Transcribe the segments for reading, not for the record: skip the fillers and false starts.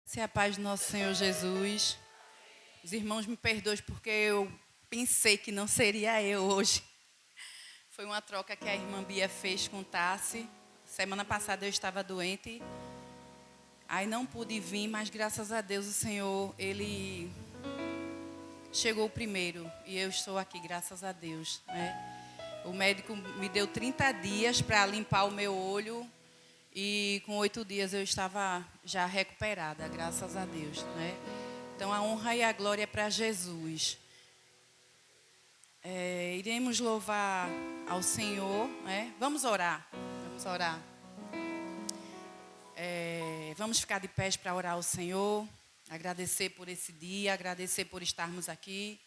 Se a paz do nosso Senhor Jesus. Os irmãos me perdoem porque eu pensei que não seria eu hoje. Foi uma troca que a irmã Bia fez com Tassi. Semana passada eu estava doente. Aí não pude vir, mas graças a Deus o Senhor, Ele chegou primeiro. E eu estou aqui, graças a Deus, né? O médico me deu 30 dias para limpar o meu olho. E com 8 dias eu estava já recuperada, graças a Deus, né? Então a honra e a glória é para Jesus. Iremos louvar ao Senhor, né? Vamos orar, vamos orar. Vamos ficar de pés para orar ao Senhor, agradecer por esse dia, agradecer por estarmos aqui.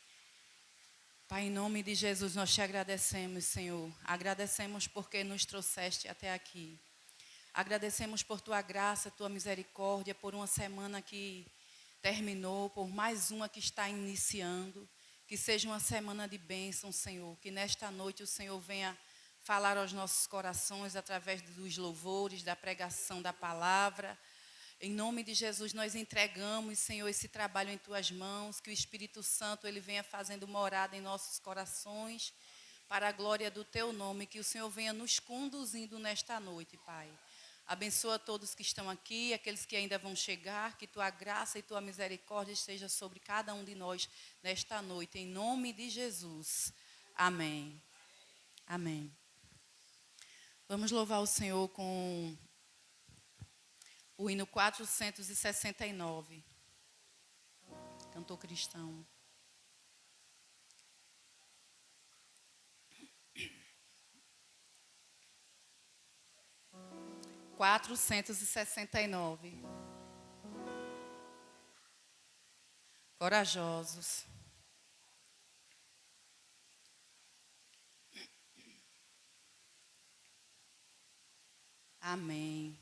Pai, em nome de Jesus, nós te agradecemos, Senhor. Agradecemos porque nos trouxeste até aqui. Agradecemos por tua graça, tua misericórdia, por uma semana que terminou, por mais uma que está iniciando. Que seja uma semana de bênção, Senhor. Que nesta noite o Senhor venha falar aos nossos corações através dos louvores, da pregação da palavra. Em nome de Jesus, nós entregamos, Senhor, esse trabalho em tuas mãos. Que o Espírito Santo ele venha fazendo morada em nossos corações, para a glória do teu nome. Que o Senhor venha nos conduzindo nesta noite, Pai. Abençoa todos que estão aqui, aqueles que ainda vão chegar, que tua graça e tua misericórdia esteja sobre cada um de nós nesta noite, em nome de Jesus. Amém. Amém. Vamos louvar o Senhor com o hino 469, cantor cristão. 469. Corajosos. Amém.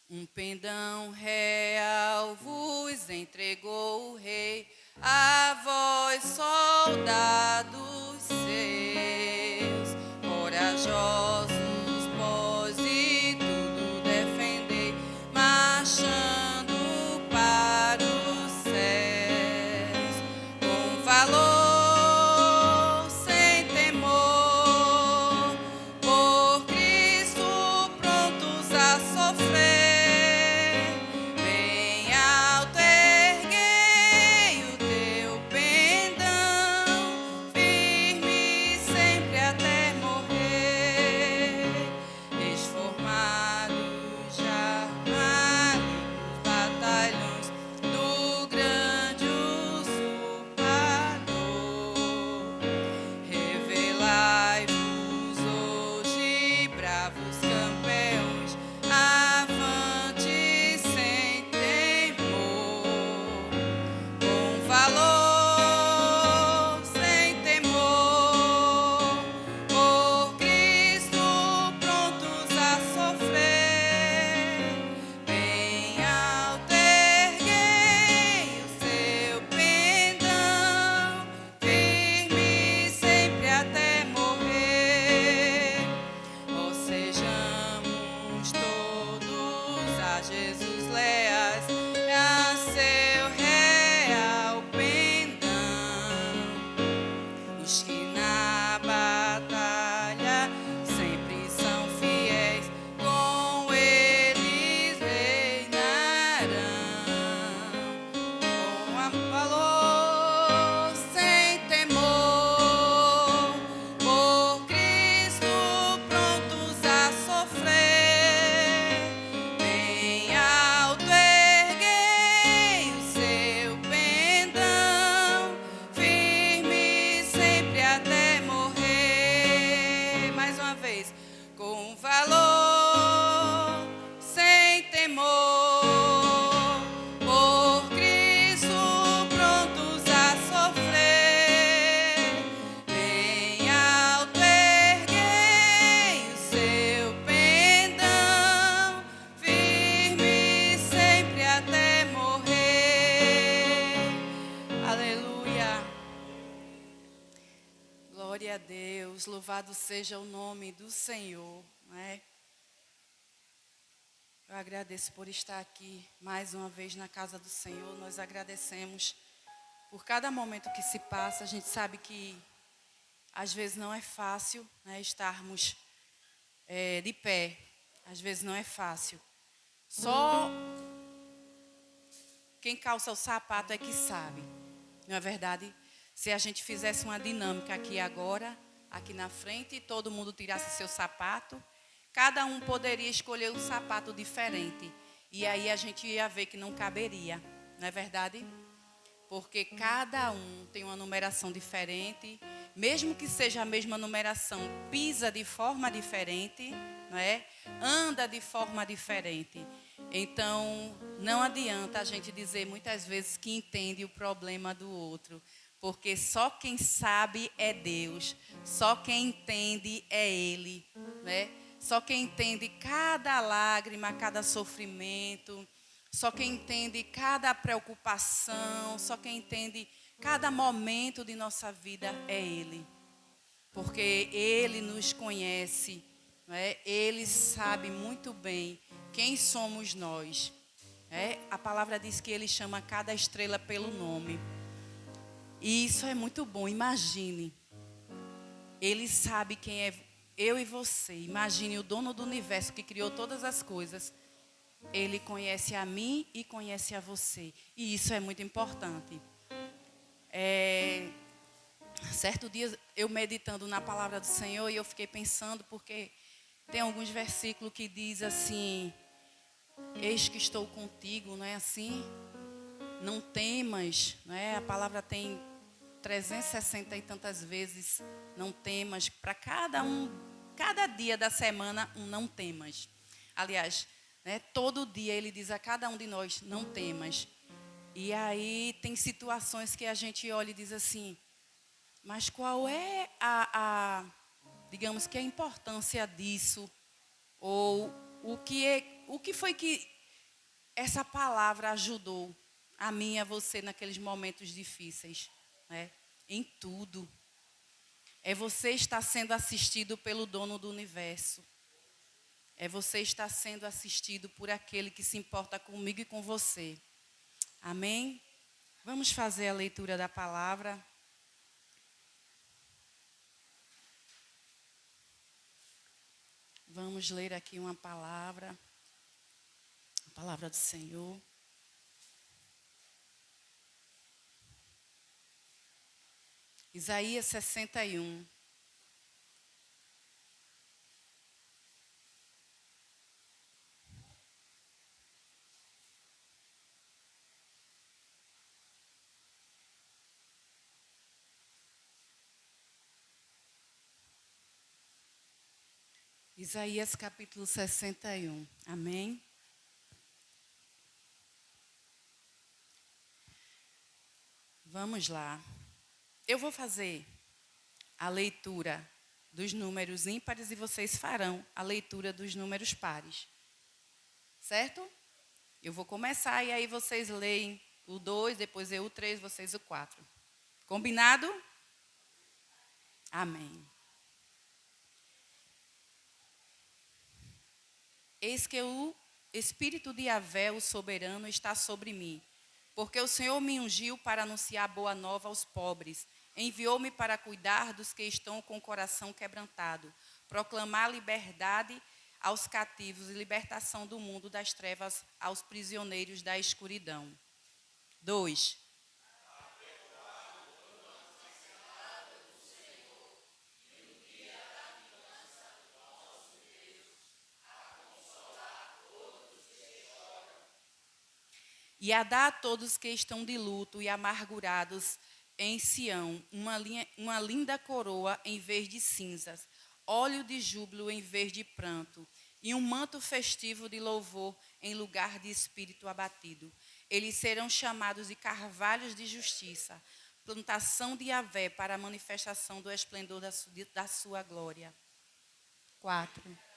Um pendão real vos entregou o rei, a vós, soldados seus, corajosos, vós e tudo defender, marchando para os céus, com valor, sem temor, por Cristo prontos a sofrer. Bem alto erguei o teu pendão, firme sempre até morrer. Esformados já armados batalhões do grande usurpador. Revelai-vos hoje, bravos campeões, avante sem temor, com valor, sem temor, por Cristo prontos a sofrer. Bem alto erguei o seu pendão, firme sempre até morrer. Ó, sejamos todos a Jesus leais, a seu real pendão. Os que na batalha sempre são fiéis, com eles reinarão. Com valor, sem temor, por Cristo prontos a sofrer. Bem alto erguei o seu pendão, firme sempre até morrer. Mais uma vez, com valor, sem temor, por Cristo prontos a sofrer. Bem alto erguei o seu pendão, firme sempre até morrer. Aleluia. Glória a Deus, louvado seja o nome do Senhor, né? Eu agradeço por estar aqui mais uma vez na casa do Senhor. Nós agradecemos por cada momento que se passa. A gente sabe que às vezes não é fácil, né, estarmos de pé. Às vezes não é fácil. Só quem calça o sapato é que sabe. Não é verdade? Se a gente fizesse uma dinâmica aqui agora, aqui na frente, e todo mundo tirasse seu sapato, cada um poderia escolher um sapato diferente. E aí a gente ia ver que não caberia. Não é verdade? Porque cada um tem uma numeração diferente, mesmo que seja a mesma numeração, pisa de forma diferente, não é? Anda de forma diferente. Então, não adianta a gente dizer muitas vezes que entende o problema do outro, porque só quem sabe é Deus, só quem entende é Ele, né? Só quem entende cada lágrima, cada sofrimento, só quem entende cada preocupação, só quem entende cada momento de nossa vida é Ele. Porque Ele nos conhece, não é? Ele sabe muito bem quem somos nós. A palavra diz que Ele chama cada estrela pelo nome. E isso é muito bom, imagine. Ele sabe quem é eu e você. Imagine o dono do universo que criou todas as coisas. Ele conhece a mim e conhece a você. E isso é muito importante. Certo dia eu meditando na palavra do Senhor e eu fiquei pensando, porque tem alguns versículos que diz assim: eis que estou contigo, não é assim? Não temas, não é? A palavra tem 360 e tantas vezes não temas, para cada dia da semana não temas. Aliás, né, todo dia ele diz a cada um de nós, não temas. E aí tem situações que a gente olha e diz assim, mas qual é digamos que a importância disso? Ou o que foi que essa palavra ajudou a mim e a você naqueles momentos difíceis, né? Em tudo. É você estar sendo assistido pelo dono do universo. É você estar sendo assistido por aquele que se importa comigo e com você. Amém? Vamos fazer a leitura da palavra. Vamos ler aqui uma palavra. A palavra do Senhor. Isaías 61. Isaías capítulo 61. Amém? Vamos lá. Eu vou fazer a leitura dos números ímpares e vocês farão a leitura dos números pares. Certo? Eu vou começar e aí vocês leem o 2, depois eu o 3, vocês o 4. Combinado? Amém. Eis que o Espírito de Yahvé, o soberano, está sobre mim, porque o Senhor me ungiu para anunciar boa nova aos pobres, enviou-me para cuidar dos que estão com o coração quebrantado, proclamar liberdade aos cativos e libertação do mundo das trevas aos prisioneiros da escuridão. 2. E a dar a todos que estão de luto e amargurados em Sião uma linda coroa em vez de cinzas, óleo de júbilo em vez de pranto, e um manto festivo de louvor em lugar de espírito abatido. Eles serão chamados de carvalhos de justiça, plantação de Yahvé para a manifestação do esplendor da sua glória. 4.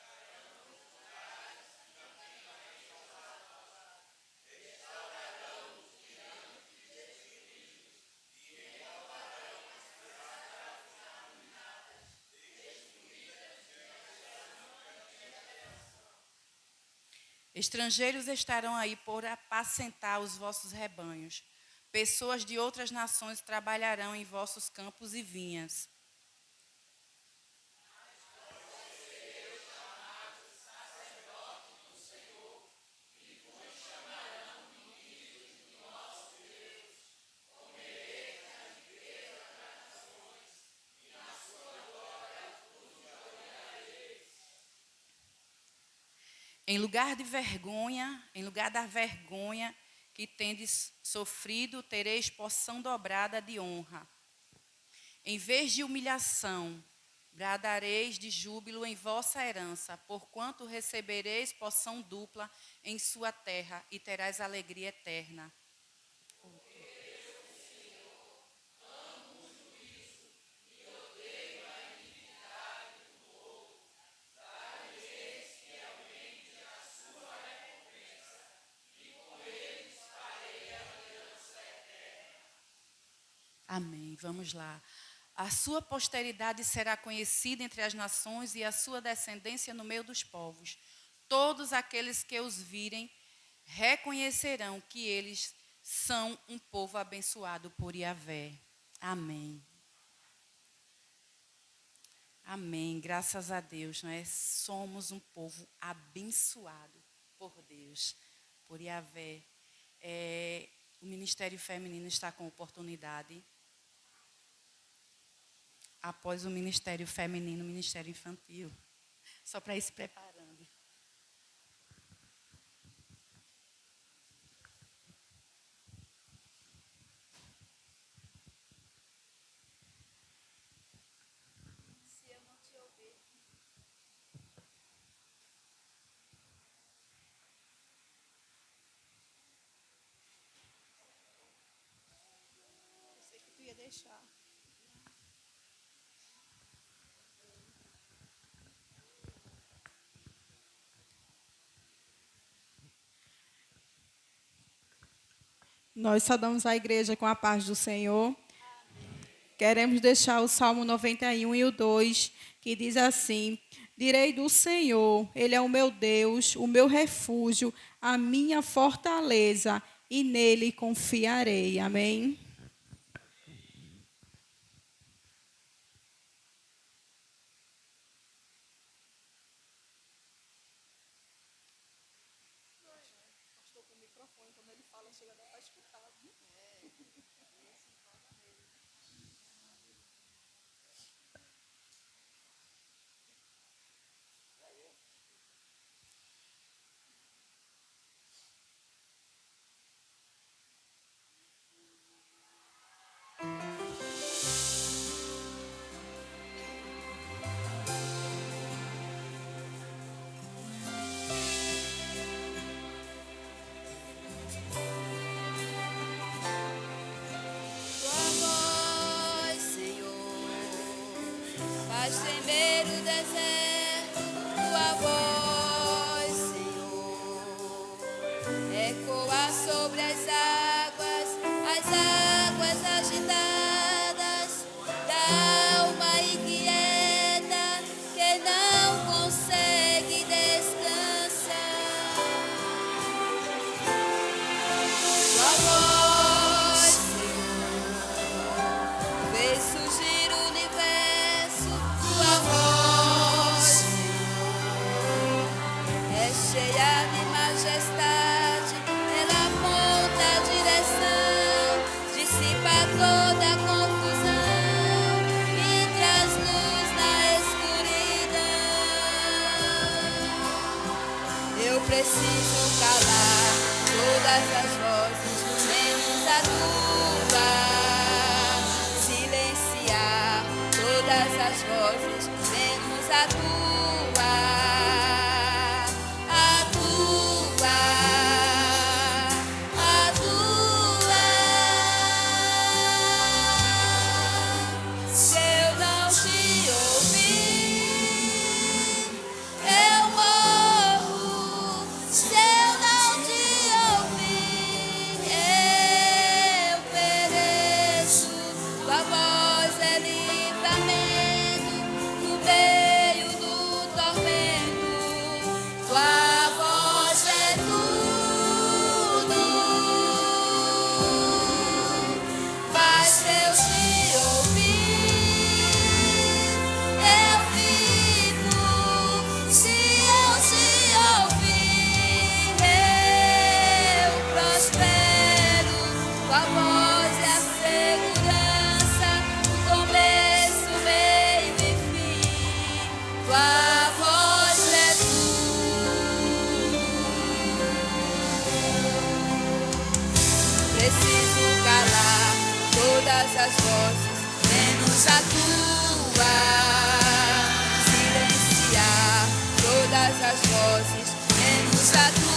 Estrangeiros estarão aí por apacentar os vossos rebanhos. Pessoas de outras nações trabalharão em vossos campos e vinhas. Em lugar da vergonha que tendes sofrido, tereis porção dobrada de honra. Em vez de humilhação, bradareis de júbilo em vossa herança, porquanto recebereis porção dupla em sua terra e terás alegria eterna. Amém. Vamos lá. A sua posteridade será conhecida entre as nações e a sua descendência no meio dos povos. Todos aqueles que os virem reconhecerão que eles são um povo abençoado por Yahvé. Amém. Amém. Graças a Deus, não é? Somos um povo abençoado por Deus, por Yahvé. O Ministério Feminino está com oportunidade. Após o Ministério Feminino, o Ministério Infantil. Só para ir se preparando. Se eu não te ouvir. Eu sei que tu ia deixar. Nós saudamos a igreja com a paz do Senhor. Queremos deixar o Salmo 91 e o 2, que diz assim: direi do Senhor, Ele é o meu Deus, o meu refúgio, a minha fortaleza, e nele confiarei. Amém? Estou com o microfone, quando ele fala, chega até para escutar. Faz tremer o deserto, tua voz, Senhor, ecoa sobre as águas agitadas, da alma inquieta que não consegue descansar. Tua voz, Senhor, fez surgir o universo. Tua voz é cheia de majestade, ela aponta a direção, dissipa toda a confusão e traz luz na escuridão. Eu preciso calar todas as vozes, menos a tua, silenciar todas as vozes, menos a tua, a tua, a tua. Se eu não te ouvir, eu morro. Se eu não te ouvir, Preciso calar todas as vozes, menos a tua. Silenciar todas as vozes, menos a tua.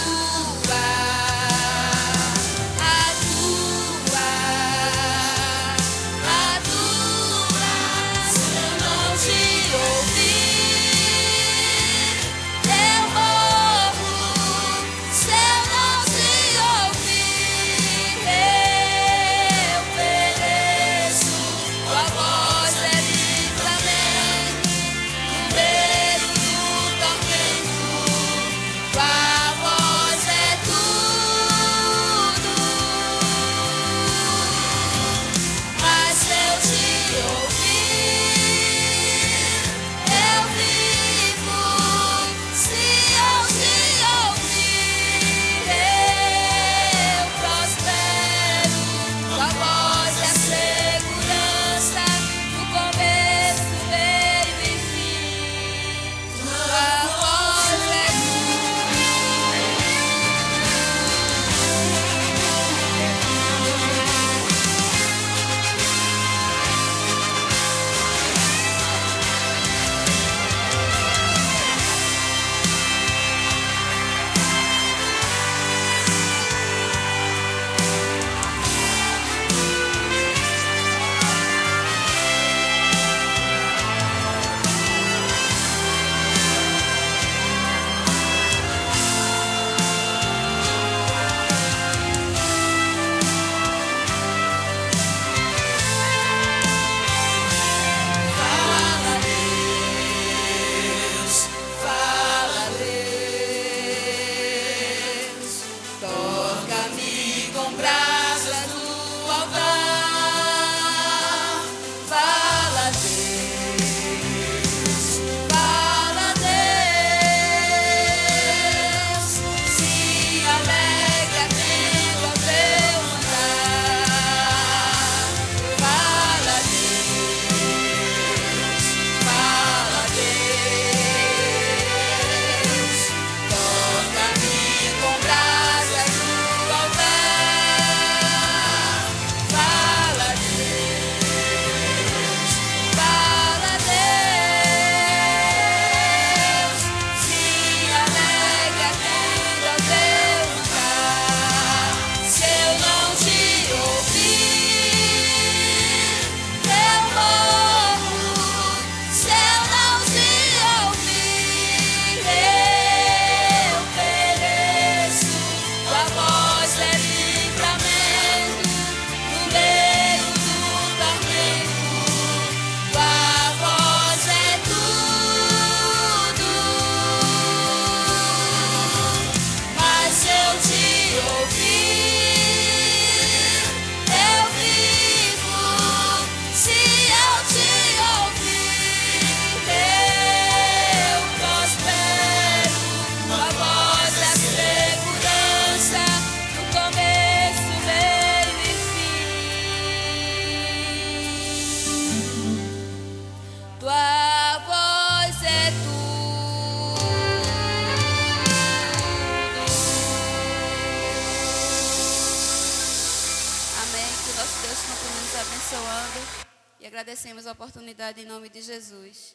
E agradecemos a oportunidade em nome de Jesus.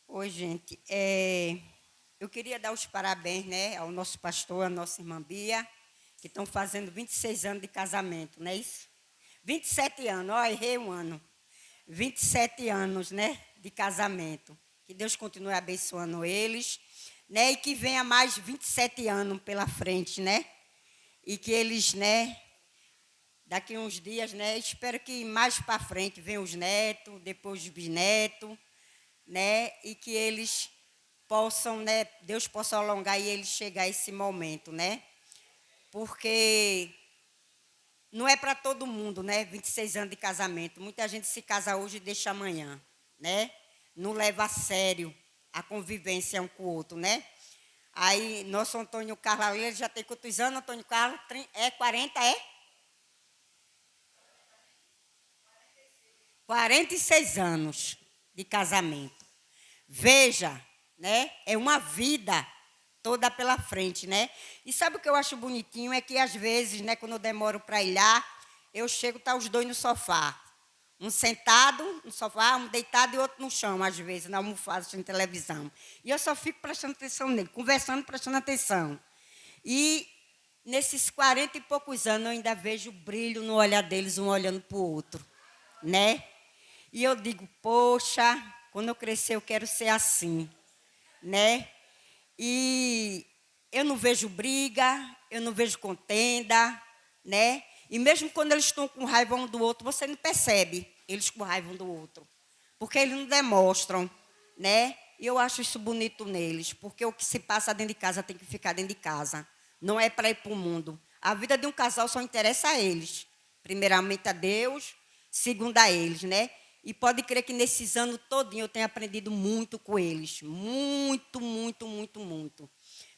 Oi, gente. Eu queria dar os parabéns, né, ao nosso pastor, à nossa irmã Bia, que estão fazendo 26 anos de casamento, não é isso? 27 anos, ó, errei um ano. 27 anos, né, de casamento. Que Deus continue abençoando eles, né, e que venha mais 27 anos pela frente, né? E que eles, né, daqui uns dias, né, espero que mais para frente venham os netos, depois os bisnetos, né, e que eles possam, né, Deus possa alongar e eles chegar a esse momento, né? Porque não é para todo mundo, né, 26 anos de casamento. Muita gente se casa hoje e deixa amanhã, né? Não leva a sério a convivência um com o outro, né? Aí, nosso Antônio Carlos ali, ele já tem quantos anos, Antônio Carlos? 40, é? 46 anos de casamento. Veja, né? É uma vida toda pela frente, né? E sabe o que eu acho bonitinho? É que às vezes, né, quando eu demoro para ir lá, eu chego, tá os dois no sofá. Um sentado no sofá, um deitado e outro no chão, às vezes, na almofada, assistindo televisão. E eu só fico prestando atenção nele, conversando, prestando atenção. E nesses 40 e poucos anos, eu ainda vejo o brilho no olhar deles, um olhando para o outro, né? E eu digo, poxa, quando eu crescer eu quero ser assim, né? E eu não vejo briga, eu não vejo contenda, né? E mesmo quando eles estão com raiva um do outro, você não percebe eles com raiva um do outro. Porque eles não demonstram, né? E eu acho isso bonito neles, porque o que se passa dentro de casa tem que ficar dentro de casa. Não é para ir para o mundo. A vida de um casal só interessa a eles. Primeiramente a Deus, segundo a eles, né? E pode crer que nesses anos todinho eu tenho aprendido muito com eles. Muito, muito, muito, muito.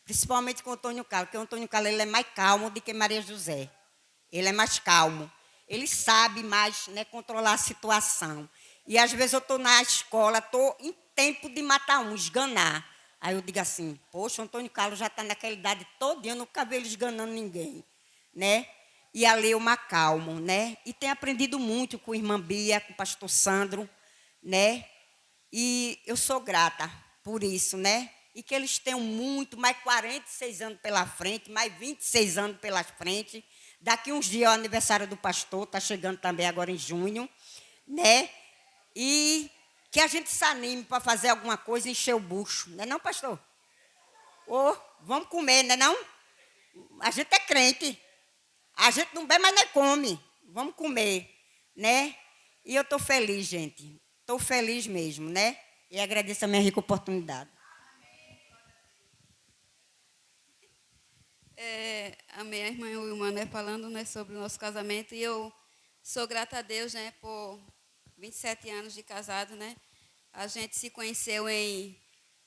Principalmente com o Antônio Carlos, porque o Antônio Carlos ele é mais calmo do que Maria José. Ele é mais calmo. Ele sabe mais, né, controlar a situação. E às vezes eu estou na escola, estou em tempo de matar um, esganar. Aí eu digo assim, poxa, o Antônio Carlos já está naquela idade toda, eu nunca vi ele esganando ninguém, né? E ali eu me acalmo, né? E tenho aprendido muito com a irmã Bia, com o pastor Sandro, né? E eu sou grata por isso, né? E que eles tenham muito, mais 46 anos pela frente, mais 26 anos pela frente. Daqui uns dias é o aniversário do pastor, está chegando também agora em junho, né? E que a gente se anime para fazer alguma coisa e encher o bucho, não é não, pastor? Ô, vamos comer, não é não? A gente é crente. A gente não bebe, mas nem come. Vamos comer, né? E eu estou feliz, gente. Estou feliz mesmo, né? E agradeço a minha rica oportunidade. A minha irmã Wilma, né, falando, né, sobre o nosso casamento, e eu sou grata a Deus, né, por 27 anos de casado, né? A gente se conheceu em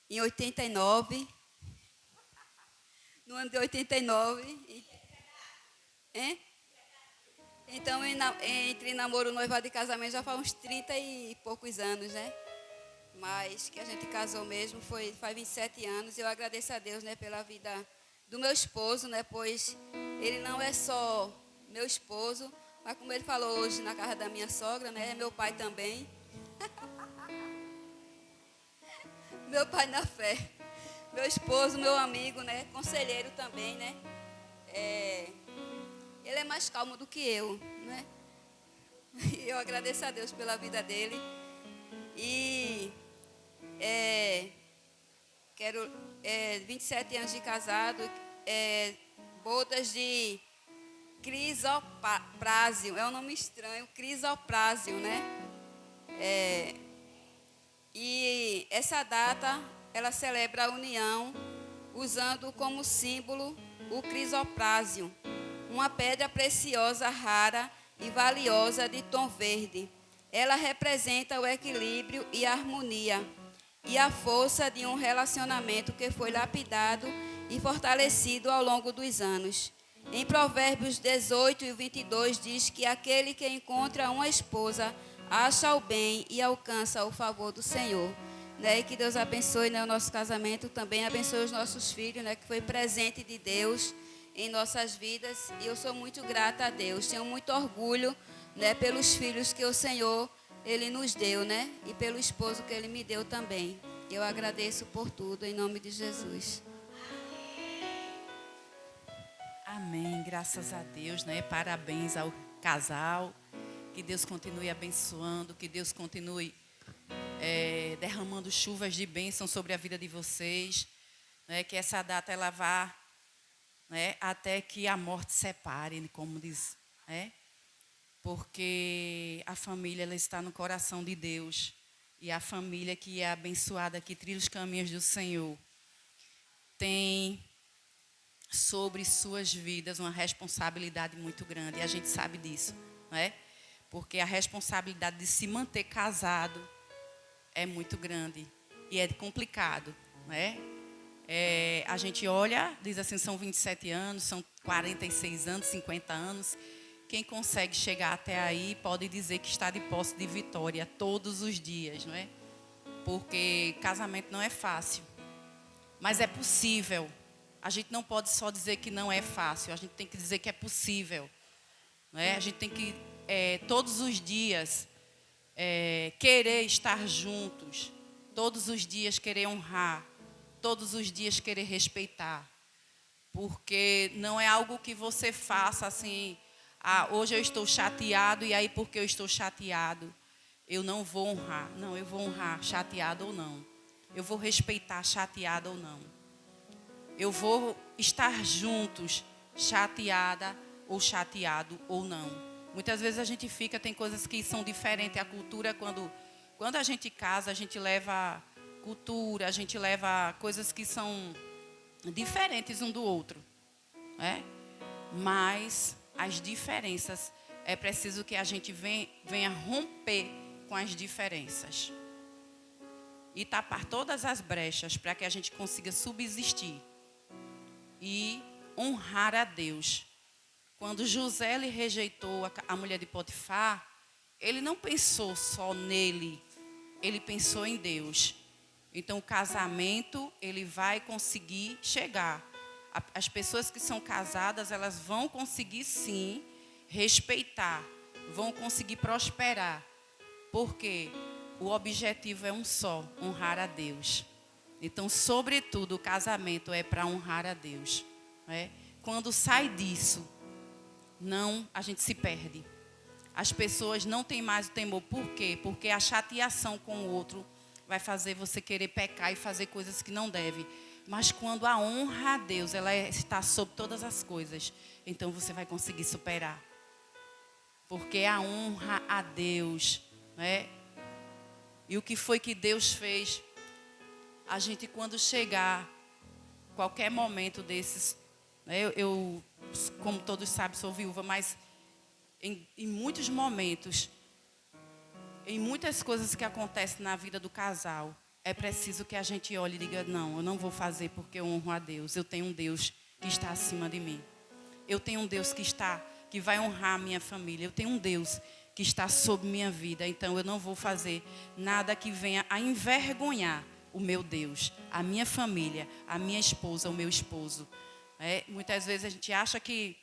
89, no ano de 89. Hein? Então, entre namoro, noivado e casamento já faz uns 30 e poucos anos, né? Mas que a gente casou mesmo faz 27 anos. Eu agradeço a Deus, né, pela vida do meu esposo, né? Pois ele não é só meu esposo, mas como ele falou hoje na casa da minha sogra, né? É meu pai também. Meu pai na fé. Meu esposo, meu amigo, né? Conselheiro também, né? Ele é mais calmo do que eu, né? E eu agradeço a Deus pela vida dele. E quero 27 anos de casado, bodas de Crisoprásil, é um nome estranho, Crisoprásil, né? E essa data, ela celebra a união, usando como símbolo o crisoprásil, uma pedra preciosa, rara e valiosa de tom verde. Ela representa o equilíbrio e a harmonia e a força de um relacionamento que foi lapidado e fortalecido ao longo dos anos. Em Provérbios 18 e 22 diz que aquele que encontra uma esposa acha o bem e alcança o favor do Senhor. Né? E que Deus abençoe, né, o nosso casamento, também abençoe os nossos filhos, né, que foi presente de Deus em nossas vidas. E eu sou muito grata a Deus, tenho muito orgulho, né, pelos filhos que o Senhor Ele nos deu, né, e pelo esposo que Ele me deu também. Eu agradeço por tudo, em nome de Jesus. Amém, graças a Deus, né? Parabéns ao casal. Que Deus continue abençoando, que Deus continue derramando chuvas de bênção sobre a vida de vocês, né? Que essa data ela vá, né, até que a morte separe, como diz, né? Porque a família ela está no coração de Deus e a família que é abençoada, que trilha os caminhos do Senhor, tem sobre suas vidas uma responsabilidade muito grande, e a gente sabe disso, não é? Porque a responsabilidade de se manter casado é muito grande e é complicado, não é? A gente olha, diz assim, são 27 anos, são 46 anos, 50 anos. Quem consegue chegar até aí pode dizer que está de posse de vitória todos os dias, não é? porque casamento não é fácil, mas é possível. A gente não pode só dizer que não é fácil, a gente tem que dizer que é possível. Né? A gente tem que, todos os dias, querer estar juntos, todos os dias querer honrar, todos os dias querer respeitar. Porque não é algo que você faça assim, hoje eu estou chateado e aí porque eu estou chateado, eu não vou honrar. Não, eu vou honrar, chateado ou não. Eu vou respeitar, chateado ou não. Eu vou estar juntos, chateada ou chateado ou não. Muitas vezes a gente tem coisas que são diferentes. A cultura, quando a gente casa, a gente leva cultura, a gente leva coisas que são diferentes um do outro. Né? Mas as diferenças, é preciso que a gente venha romper com as diferenças. E tapar todas as brechas para que a gente consiga subsistir. E honrar a Deus. Quando José lhe rejeitou a mulher de Potifar, ele não pensou só nele, ele pensou em Deus. Então o casamento, ele vai conseguir chegar. As pessoas que são casadas, elas vão conseguir sim respeitar, vão conseguir prosperar. Porque o objetivo é um só, honrar a Deus. Então, sobretudo, o casamento é para honrar a Deus. Né? Quando sai disso, a gente se perde. As pessoas não têm mais o temor. Por quê? Porque a chateação com o outro vai fazer você querer pecar e fazer coisas que não deve. Mas quando a honra a Deus, ela está sobre todas as coisas, então você vai conseguir superar. Porque a honra a Deus, né? E o que foi que Deus fez? A gente, quando chegar, qualquer momento desses, né, eu, como todos sabem, sou viúva, mas em muitos momentos, em muitas coisas que acontecem na vida do casal, é preciso que a gente olhe e diga, não, eu não vou fazer porque eu honro a Deus. Eu tenho um Deus que está acima de mim. Eu tenho um Deus que vai honrar a minha família. Eu tenho um Deus que está sobre minha vida. Então eu não vou fazer nada que venha a envergonhar o meu Deus, a minha família, a minha esposa, o meu esposo. Muitas vezes a gente acha que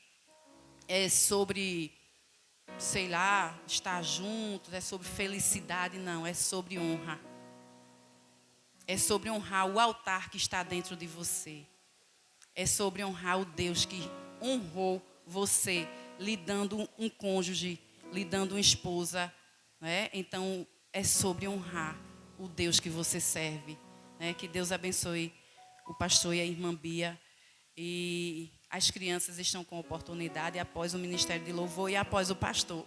é sobre, sei lá, estar juntos, é sobre felicidade. Não, é sobre honra. É sobre honrar o altar que está dentro de você. É sobre honrar o Deus que honrou você, lhe dando um cônjuge, lhe dando uma esposa. Né? Então, é sobre honrar o Deus que você serve. Né? Que Deus abençoe o pastor e a irmã Bia. E as crianças estão com oportunidade após o ministério de louvor e após o pastor.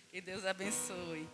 Que Deus abençoe.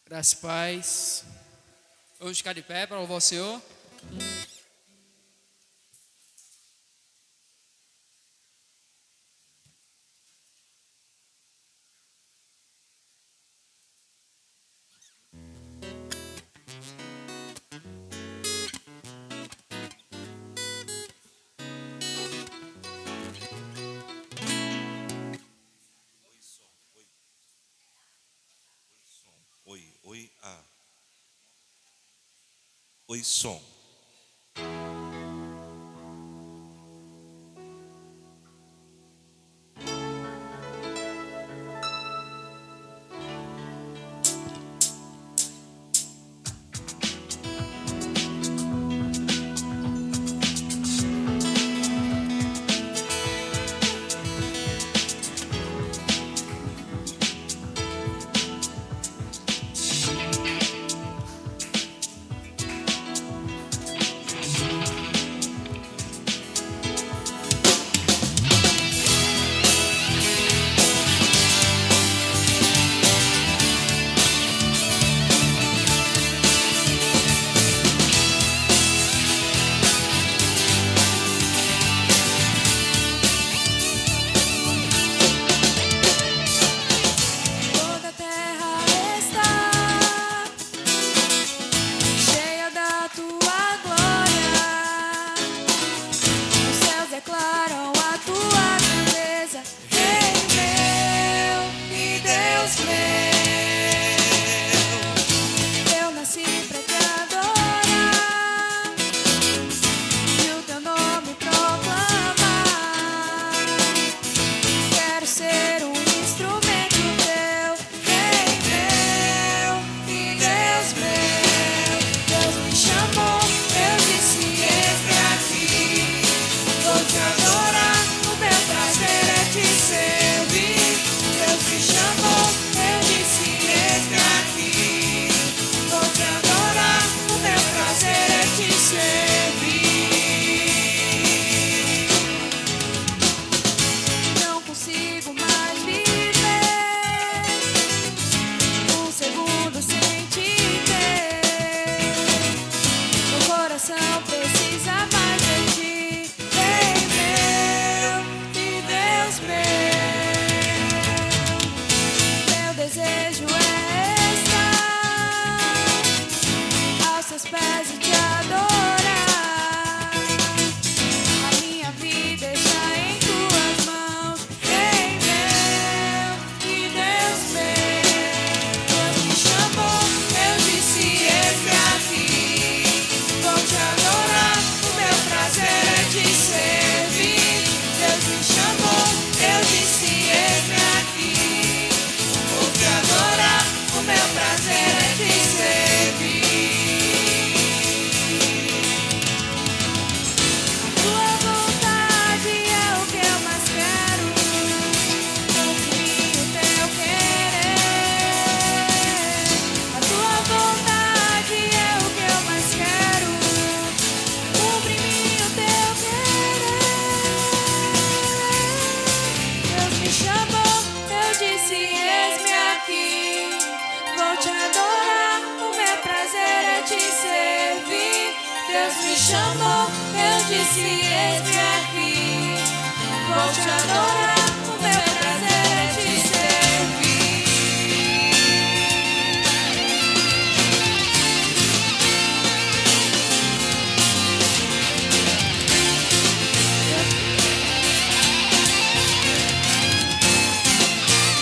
Graças e paz. Vamos ficar de pé para louvar o Senhor. Oi, som. Toda a terra está cheia da tua glória. Os céus declaram a tua grandeza, Rei meu e Deus meu. Eu nasci pra te adorar e o teu nome proclamar. Quero ser um instrumento teu, Rei meu e Deus meu. Deus me chamou, eu disse: eis-me aqui. Vou te adorar, o meu prazer é te servir. Deus me chamou, eu disse: eis-me aqui. Vou te adorar, o meu prazer é te servir. Não consigo mais viver um segundo sem te ter. Meu coração precisa mais de ti, Rei meu e Deus meu. Meu desejo é estar aos seus pés e te adorar. A minha vida está em tuas mãos, Rei meu e Deus meu. Deus me chamou, eu disse: eis-me aqui. Vou te adorar, o meu prazer é te servir. Deus me chamou, eu disse: eis-me aqui. Vou te adorar, o meu prazer é te servir. Tua vontade é o que eu mais quero, cumprir o teu querer. A tua vontade é o que eu mais quero, cumprir o teu querer. Deus me chamou, eu disse: eis-me aqui. Vou te adorar, o meu prazer é te servir. Deus me chamou, eu disse: eis-me aqui. Vou te adorar, o meu prazer é te servir.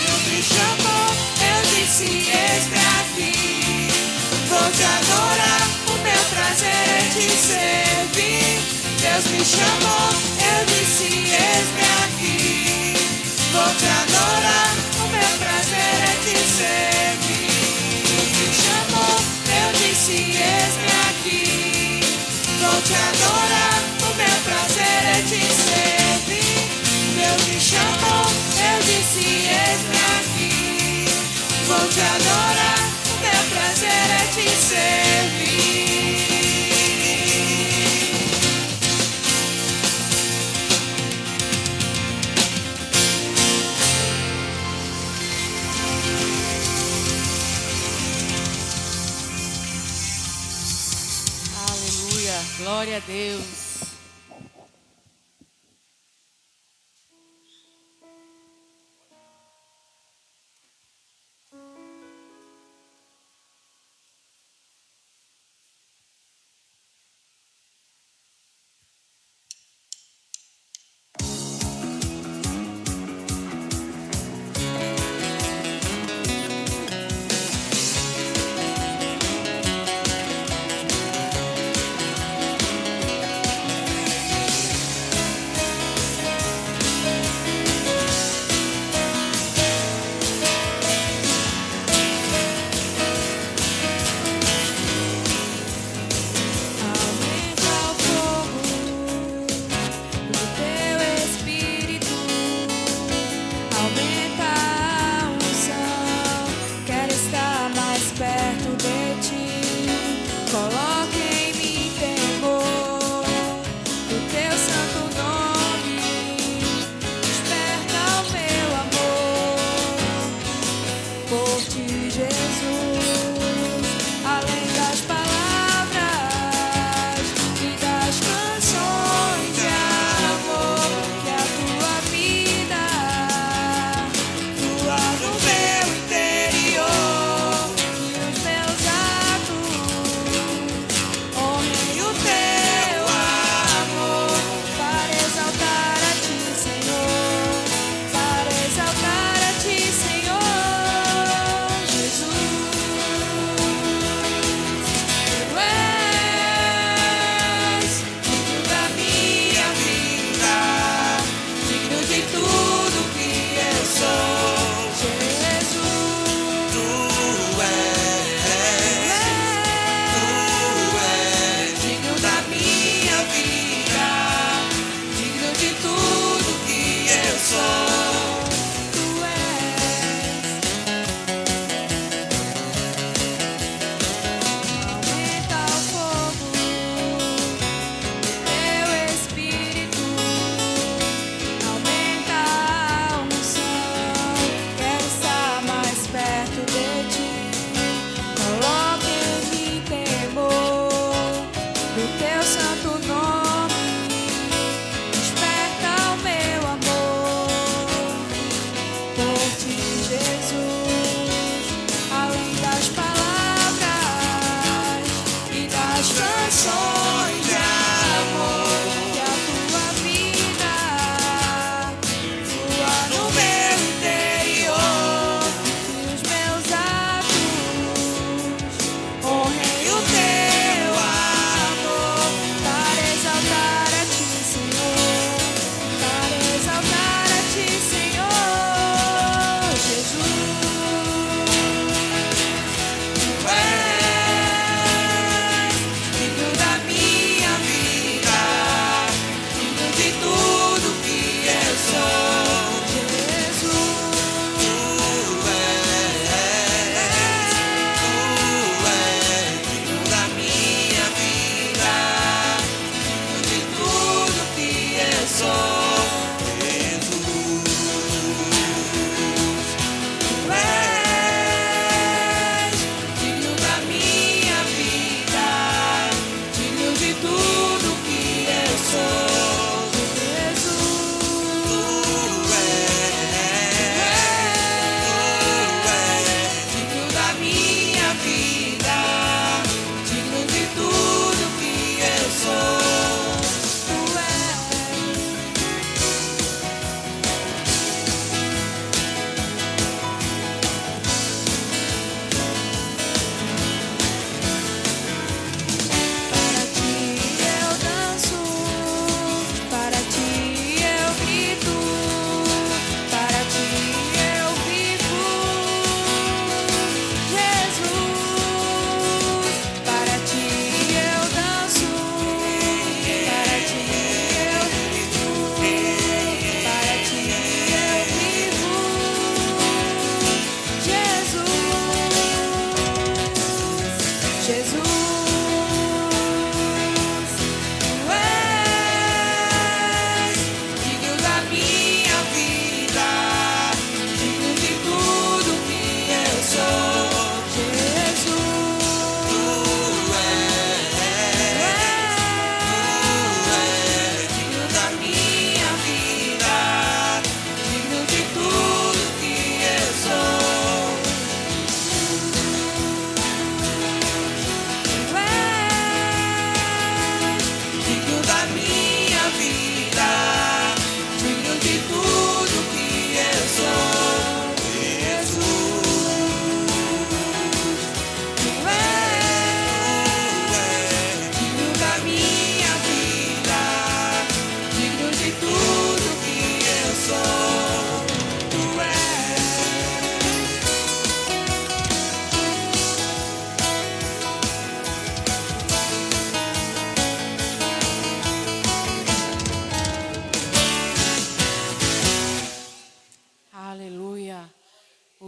Deus me chamou, eu disse: eis-me aqui. Vou te adorar, o meu prazer é te servir. Deus me chamou, eu disse: eis-me aqui. Vou te adorar, o meu prazer é te servir. Deus me chamou, eu disse: eis-me aqui. Vou te adorar, o meu prazer é te servir. Deus me chamou, eu disse: eis-me aqui. Vou te adorar, o meu prazer é te servir. Glória a Deus.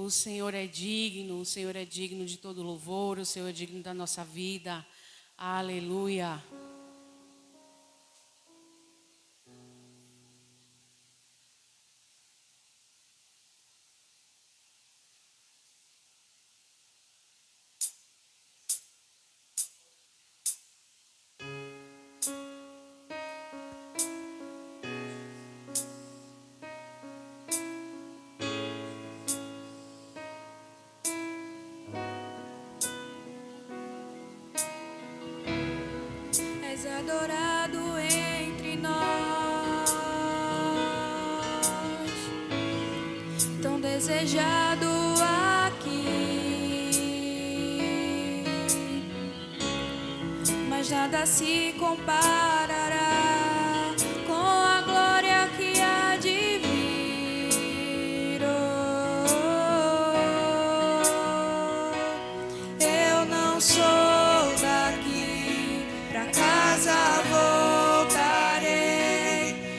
o Senhor é digno de todo louvor, o Senhor é digno da nossa vida. Aleluia. És adorado entre nós, tão desejado aqui, mas nada se comparará com a glória que há de vir. Eu não sou daqui, pra casa voltarei.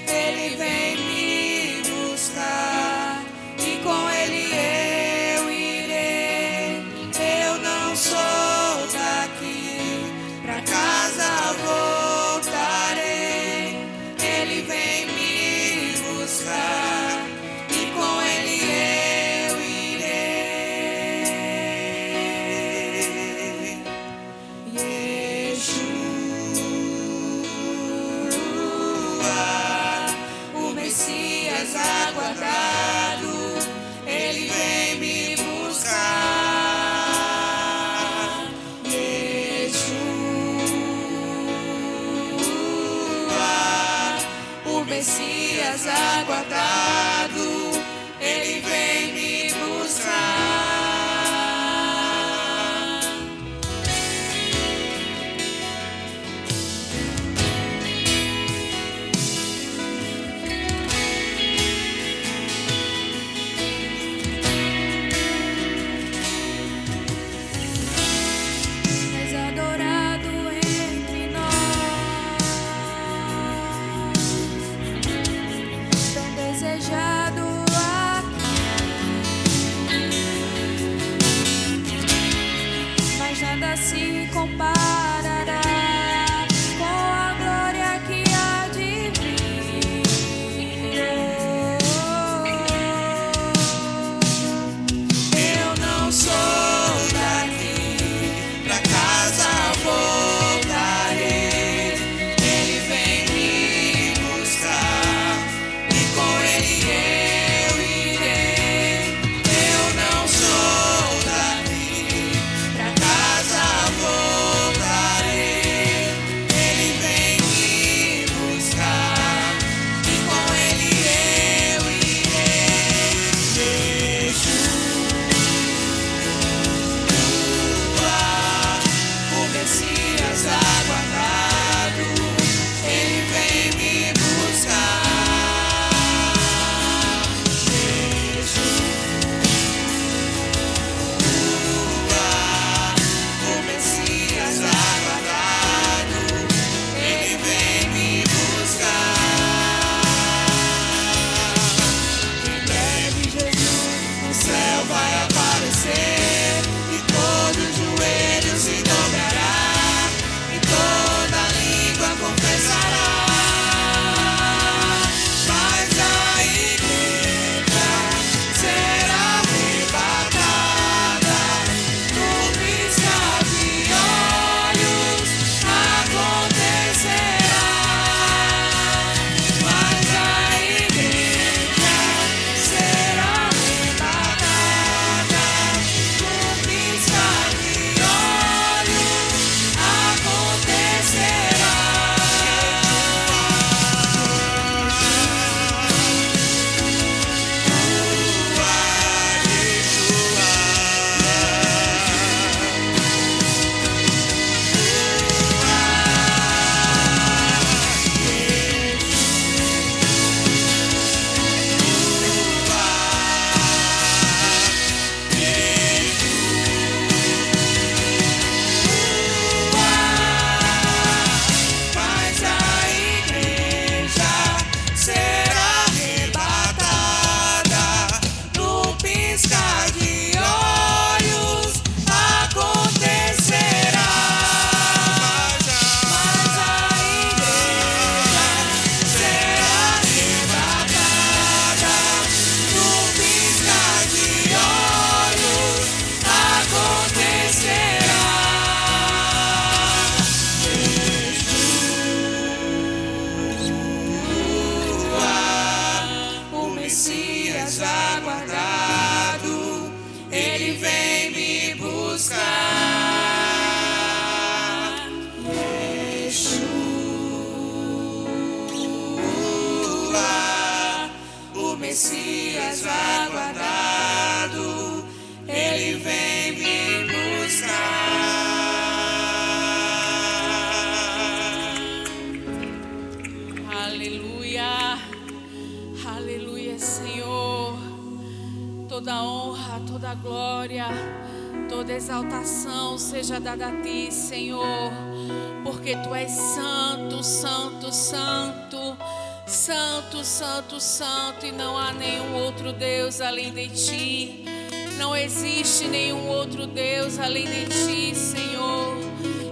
Ele vem me buscar e com ele eu irei. Eu não sou daqui, pra casa voltarei. Ele vem me buscar e com ele eu irei. Yeshua, o Messias aguardado, ele vem me buscar. Yeshua, o Messias aguardado, ele vem me buscar. És adorado entre nós, tão desejado aqui, mas nada se comparará com a glória que há de vir. Eu não sou daqui, pra casa voltarei. Ele vem me buscar e com ele eu irei. Eu não sou daqui, pra casa voltarei. toda glória, toda exaltação seja dada a Ti, Senhor, porque Tu és santo, santo, santo, santo, santo, santo, e não há nenhum outro Deus além de Ti. Não existe nenhum outro Deus além de Ti, Senhor.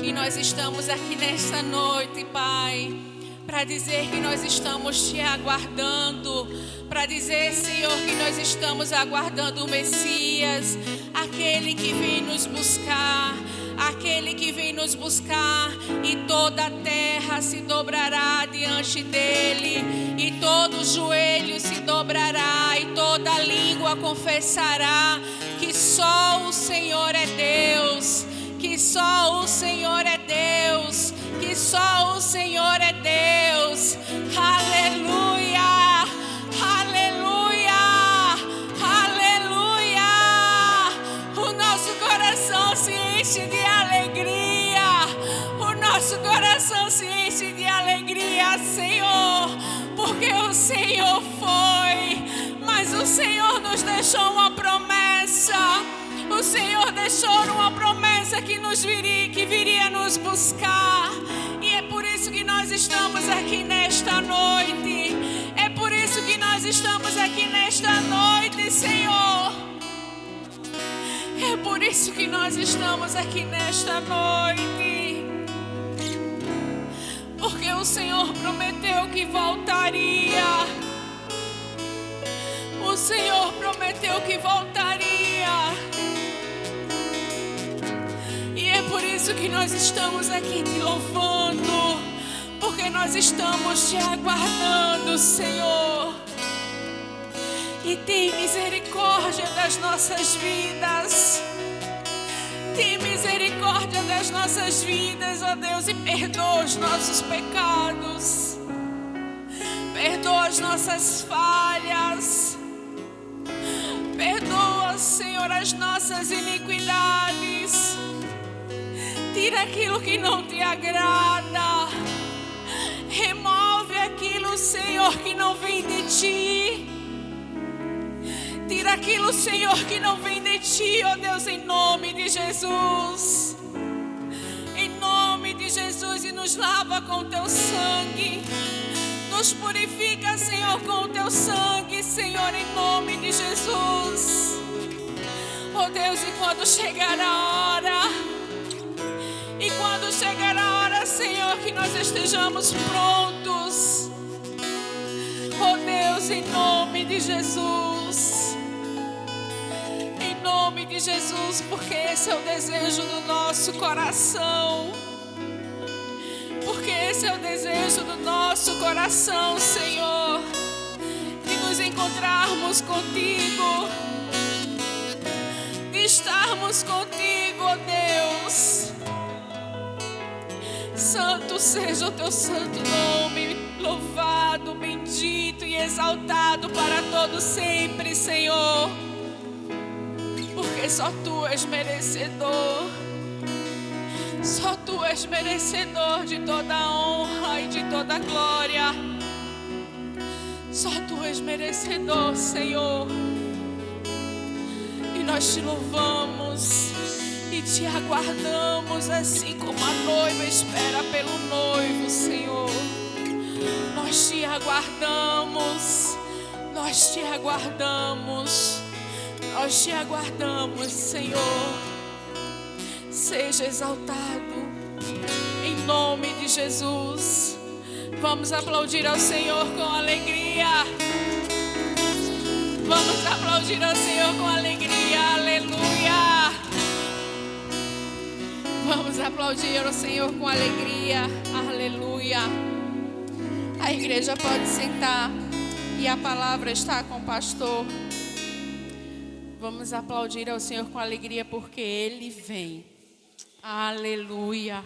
E nós estamos aqui nesta noite, Pai, para dizer que nós estamos Te aguardando, para dizer, Senhor, que nós estamos aguardando o Messias, aquele que vem nos buscar, aquele que vem nos buscar, e toda a terra se dobrará diante dele, e todo joelho se dobrará, e toda língua confessará que só o Senhor é Deus, que só o Senhor é Deus, que só o Senhor é Deus. Aleluia, aleluia, aleluia. O nosso coração se enche de alegria, o nosso coração se enche de alegria, Senhor, porque o Senhor foi, mas o Senhor nos deixou uma promessa. O Senhor deixou uma promessa que viria nos buscar. E é por isso que nós estamos aqui nesta noite. É por isso que nós estamos aqui nesta noite, Senhor. É por isso que nós estamos aqui nesta noite. Porque o Senhor prometeu que voltaria. O Senhor prometeu que voltaria. E é por isso que nós estamos aqui Te louvando, porque nós estamos Te aguardando, Senhor. E tem misericórdia das nossas vidas. Tem misericórdia das nossas vidas, ó Deus, e perdoa os nossos pecados. Perdoa as nossas falhas. Perdoa, Senhor, as nossas iniquidades. Tira aquilo que não Te agrada. Remove aquilo, Senhor, que não vem de Ti. Tira aquilo, Senhor, que não vem de Ti, ó Deus, em nome de Jesus. Em nome de Jesus, e nos lava com Teu sangue. Nos purifica, Senhor, com o Teu sangue, Senhor, em nome de Jesus. Ó Deus, e quando chegar a hora, e quando chegar a hora, Senhor, que nós estejamos prontos, ó Deus, em nome de Jesus. Em nome de Jesus, porque esse é o desejo do nosso coração. Porque esse é o desejo do nosso coração, Senhor, de nos encontrarmos contigo, de estarmos contigo, ó Deus. Santo seja o Teu santo nome, louvado, bendito e exaltado para todo sempre, Senhor, porque só Tu és merecedor. Só Tu és merecedor de toda honra e de toda glória. Só Tu és merecedor, Senhor. E nós Te louvamos e Te aguardamos, assim como a noiva espera pelo noivo, Senhor. Nós Te aguardamos, nós Te aguardamos, nós Te aguardamos, Senhor. Seja exaltado, em nome de Jesus. Vamos aplaudir ao Senhor com alegria. Vamos aplaudir ao Senhor com alegria, aleluia. Vamos aplaudir ao Senhor com alegria, aleluia. A igreja pode sentar e a palavra está com o pastor. Vamos aplaudir ao Senhor com alegria, porque Ele vem. Aleluia.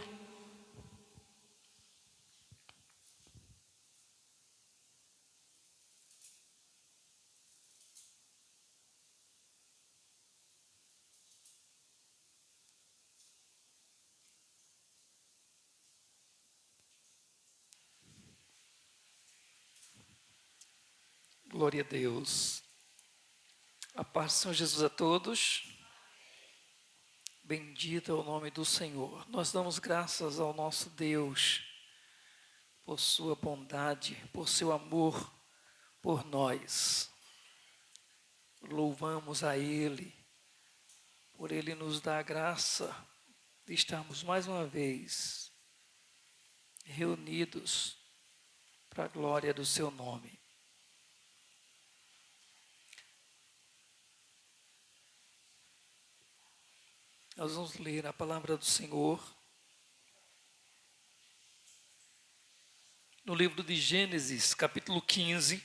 Glória a Deus. A paz do Senhor Jesus a todos. Bendito é o nome do Senhor. Nós damos graças ao nosso Deus por sua bondade, por seu amor por nós. Louvamos a Ele, por Ele nos dar a graça de estarmos mais uma vez reunidos para a glória do seu nome. Nós vamos ler a palavra do Senhor no livro de Gênesis, capítulo 15.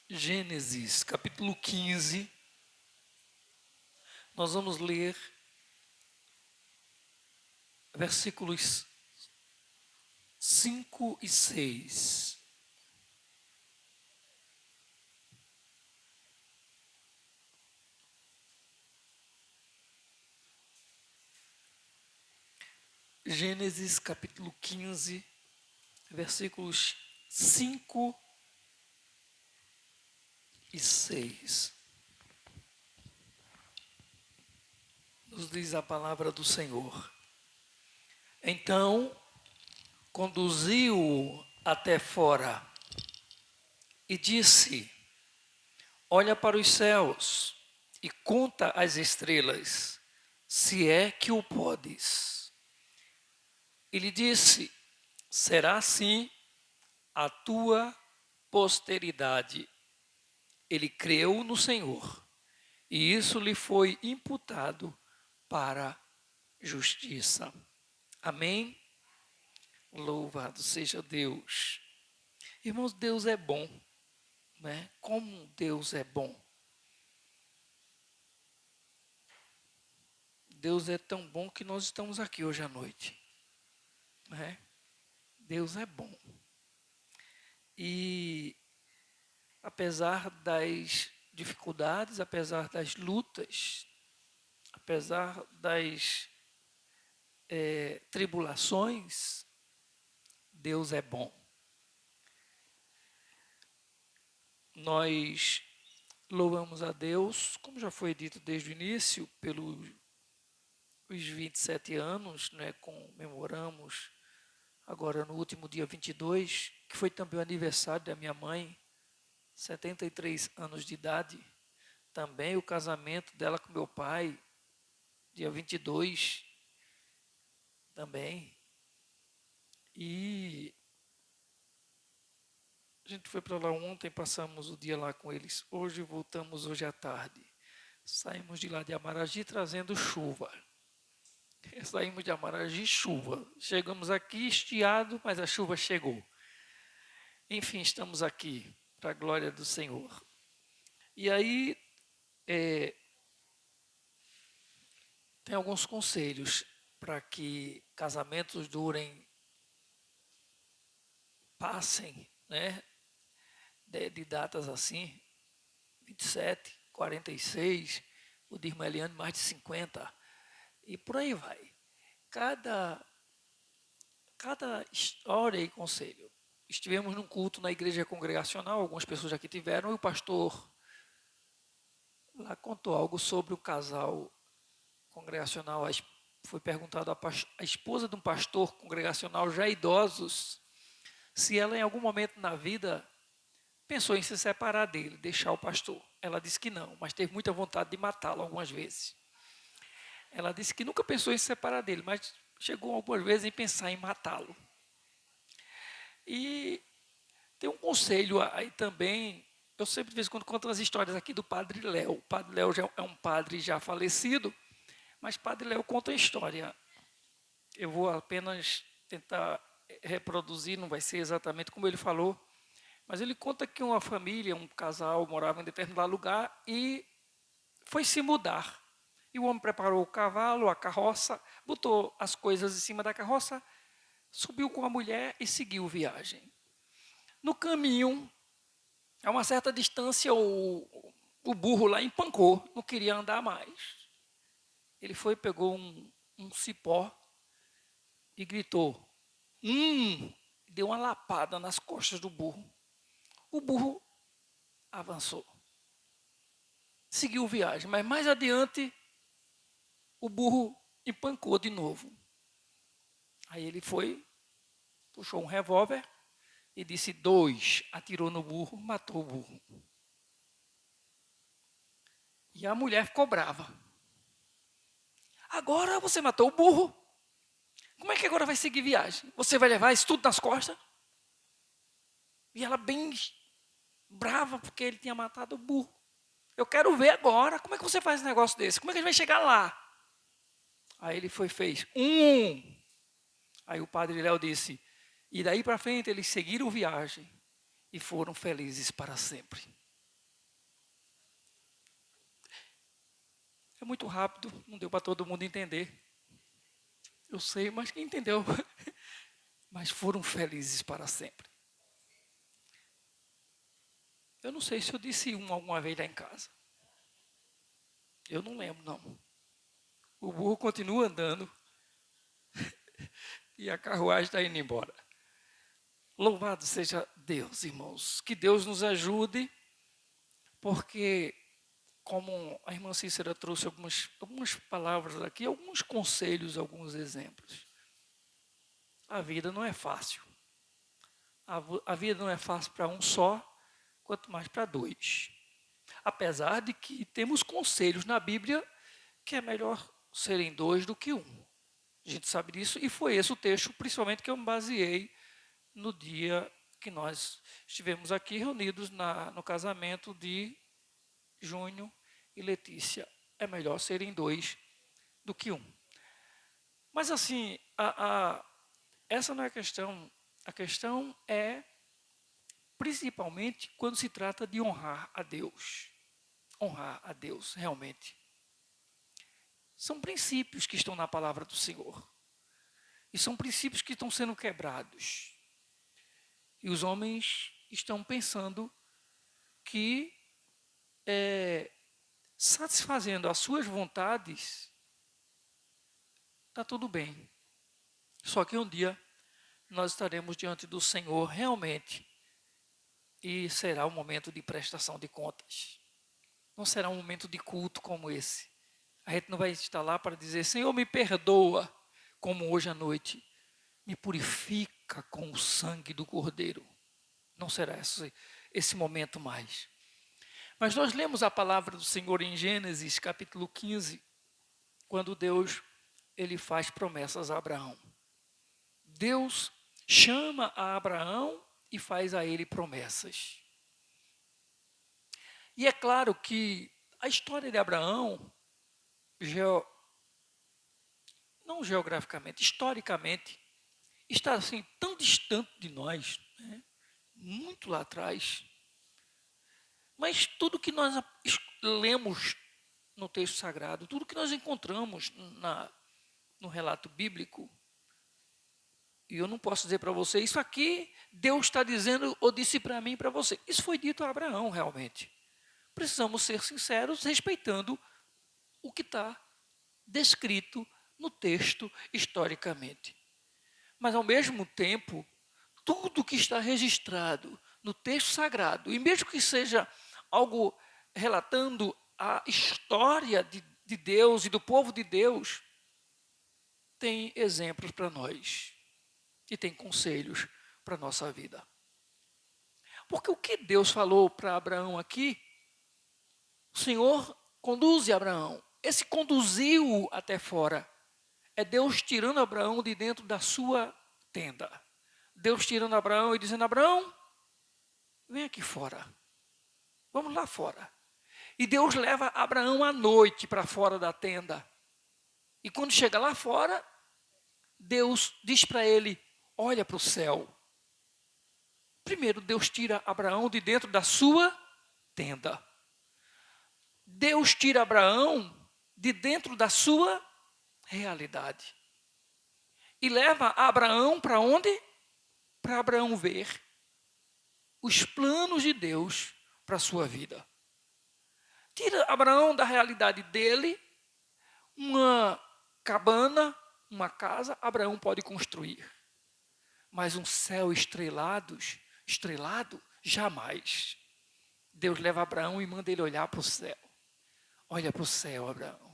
Gênesis, capítulo 15. Nós vamos ler versículos 5 e 6. Gênesis capítulo 15, versículos 5 e 6. Nos diz a palavra do Senhor. Então, conduziu-o até fora e disse: olha para os céus e conta as estrelas, se é que o podes. Ele disse: será assim a tua posteridade. Ele creu no Senhor, e isso lhe foi imputado para justiça. Amém? Louvado seja Deus. Irmãos, Deus é bom, né? Como Deus é bom. Deus é tão bom que nós estamos aqui hoje à noite. Né? Deus é bom. E apesar das dificuldades, apesar das lutas, apesar das tribulações, Deus é bom. Nós louvamos a Deus, como já foi dito desde o início, pelos 27 anos, né, comemoramos agora no último dia 22, que foi também o aniversário da minha mãe, 73 anos de idade. Também o casamento dela com meu pai, dia 22, também. E a gente foi para lá ontem, passamos o dia lá com eles. Hoje voltamos hoje à tarde. Saímos de lá de Amaragi trazendo chuva. Saímos de Amaragi, chuva. Chegamos aqui estiado, mas a chuva chegou. Enfim, estamos aqui para a glória do Senhor. E aí, tem alguns conselhos para que casamentos durem, passem, né, de datas assim, 27, 46, o de irmã Eliane mais de 50, e por aí vai. Cada história e conselho. Estivemos num culto na igreja congregacional, algumas pessoas aqui tiveram, e o pastor lá contou algo sobre o casal congregacional. Foi perguntado à esposa de um pastor congregacional já idosos se ela em algum momento na vida pensou em se separar dele, deixar o pastor. Ela disse que não, mas teve muita vontade de matá-lo algumas vezes. Ela disse que nunca pensou em se separar dele, mas chegou algumas vezes em pensar em matá-lo. E tem um conselho aí também. Eu sempre de vez em quando conto as histórias aqui do Padre Léo. O Padre Léo já é um padre já falecido, mas Padre Léo conta a história. Eu vou apenas tentar reproduzir, não vai ser exatamente como ele falou, mas ele conta que uma família, um casal, morava em determinado lugar e foi se mudar. E o homem preparou o cavalo, a carroça, botou as coisas em cima da carroça, subiu com a mulher e seguiu viagem. No caminho, a uma certa distância, o burro lá empancou, não queria andar mais. Ele foi, pegou um cipó e gritou, deu uma lapada nas costas do burro. O burro avançou. Seguiu viagem, mas mais adiante o burro empancou de novo. Aí ele foi, puxou um revólver e disse 2, atirou no burro, matou o burro. E a mulher ficou brava. Agora você matou o burro. Como é que agora vai seguir viagem? Você vai levar isso tudo nas costas? E ela bem brava porque ele tinha matado o burro. Eu quero ver agora como é que você faz um negócio desse. Como é que a gente vai chegar lá? Aí ele fez 1. Aí o padre Léo disse, e daí para frente eles seguiram viagem e foram felizes para sempre. É muito rápido, não deu para todo mundo entender. Eu sei, mas quem entendeu? Mas foram felizes para sempre. Eu não sei se eu disse alguma vez lá em casa. Eu não lembro, não. O burro continua andando e a carruagem está indo embora. Louvado seja Deus, irmãos. Que Deus nos ajude, porque, como a irmã Cícera trouxe algumas palavras aqui, alguns conselhos, alguns exemplos. A vida não é fácil. A vida não é fácil para um só, quanto mais para 2. Apesar de que temos conselhos na Bíblia que é melhor serem 2 do que 1. A gente sabe disso, e foi esse o texto, principalmente, que eu me baseei no dia que nós estivemos aqui reunidos no casamento de Júnior e Letícia. É melhor serem 2 do que 1. Mas assim, essa não é a questão. A questão é, principalmente, quando se trata de honrar a Deus. Honrar a Deus, realmente. São princípios que estão na palavra do Senhor. E são princípios que estão sendo quebrados. E os homens estão pensando que satisfazendo as suas vontades, está tudo bem. Só que um dia nós estaremos diante do Senhor realmente e será um momento de prestação de contas. Não será um momento de culto como esse. A gente não vai estar lá para dizer, Senhor, me perdoa, como hoje à noite. Me purifica com o sangue do Cordeiro. Não será esse momento mais. Mas nós lemos a palavra do Senhor em Gênesis, capítulo 15, quando Deus ele faz promessas a Abraão. Deus chama a Abraão e faz a ele promessas. E é claro que a história de Abraão, não geograficamente, historicamente, está assim tão distante de nós, né? Muito lá atrás. Mas tudo que nós lemos no texto sagrado, tudo que nós encontramos no relato bíblico, e eu não posso dizer para você, isso aqui Deus está dizendo ou disse para mim e para você. Isso foi dito a Abraão realmente. Precisamos ser sinceros, respeitando o que está descrito no texto historicamente. Mas, ao mesmo tempo, tudo que está registrado no texto sagrado, e mesmo que seja algo relatando a história de Deus e do povo de Deus, tem exemplos para nós e tem conselhos para a nossa vida. Porque o que Deus falou para Abraão aqui, o Senhor conduz Abraão. Esse conduziu até fora é Deus tirando Abraão de dentro da sua tenda. Deus tirando Abraão e dizendo, Abraão, vem aqui fora. Vamos lá fora. E Deus leva Abraão à noite para fora da tenda. E quando chega lá fora, Deus diz para ele, olha para o céu. Primeiro, Deus tira Abraão de dentro da sua tenda. Deus tira Abraão de dentro da sua realidade. E leva Abraão para onde? Para Abraão ver os planos de Deus para a sua vida. Tira Abraão da realidade dele, uma cabana, uma casa, Abraão pode construir. mas um céu estrelado, jamais. Deus leva Abraão e manda ele olhar para o céu. Olha para o céu, Abraão.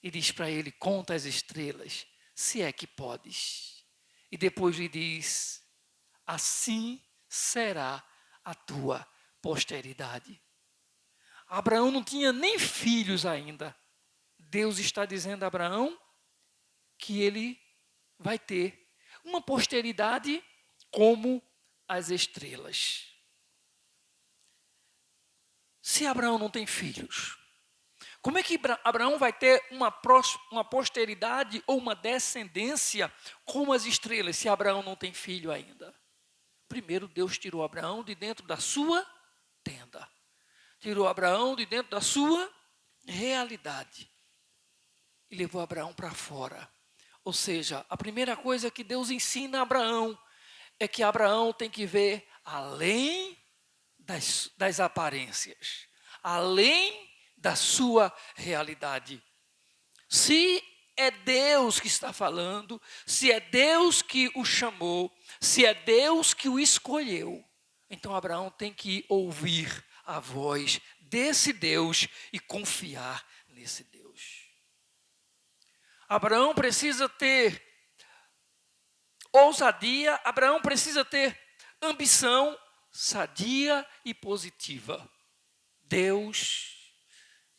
E diz para ele, conta as estrelas, se é que podes. E depois lhe diz, assim será a tua posteridade. Abraão não tinha nem filhos ainda. Deus está dizendo a Abraão que ele vai ter uma posteridade como as estrelas. Se Abraão não tem filhos, como é que Abraão vai ter uma posteridade ou uma descendência como as estrelas, se Abraão não tem filho ainda? Primeiro, Deus tirou Abraão de dentro da sua tenda. Tirou Abraão de dentro da sua realidade. E levou Abraão para fora. Ou seja, a primeira coisa que Deus ensina a Abraão é que Abraão tem que ver além das aparências, além da sua realidade. Se é Deus que está falando, se é Deus que o chamou, se é Deus que o escolheu, então Abraão tem que ouvir a voz desse Deus e confiar nesse Deus. Abraão precisa ter ousadia, Abraão precisa ter ambição sadia e positiva. Deus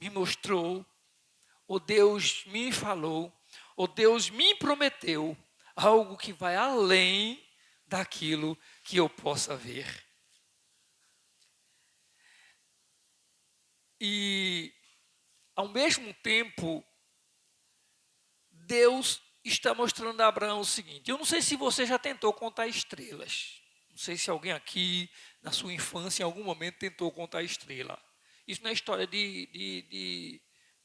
me mostrou, ou Deus me falou, ou Deus me prometeu algo que vai além daquilo que eu possa ver. E, ao mesmo tempo, Deus está mostrando a Abraão o seguinte, eu não sei se você já tentou contar estrelas. Não sei se alguém aqui, na sua infância, em algum momento tentou contar estrela. Isso não é história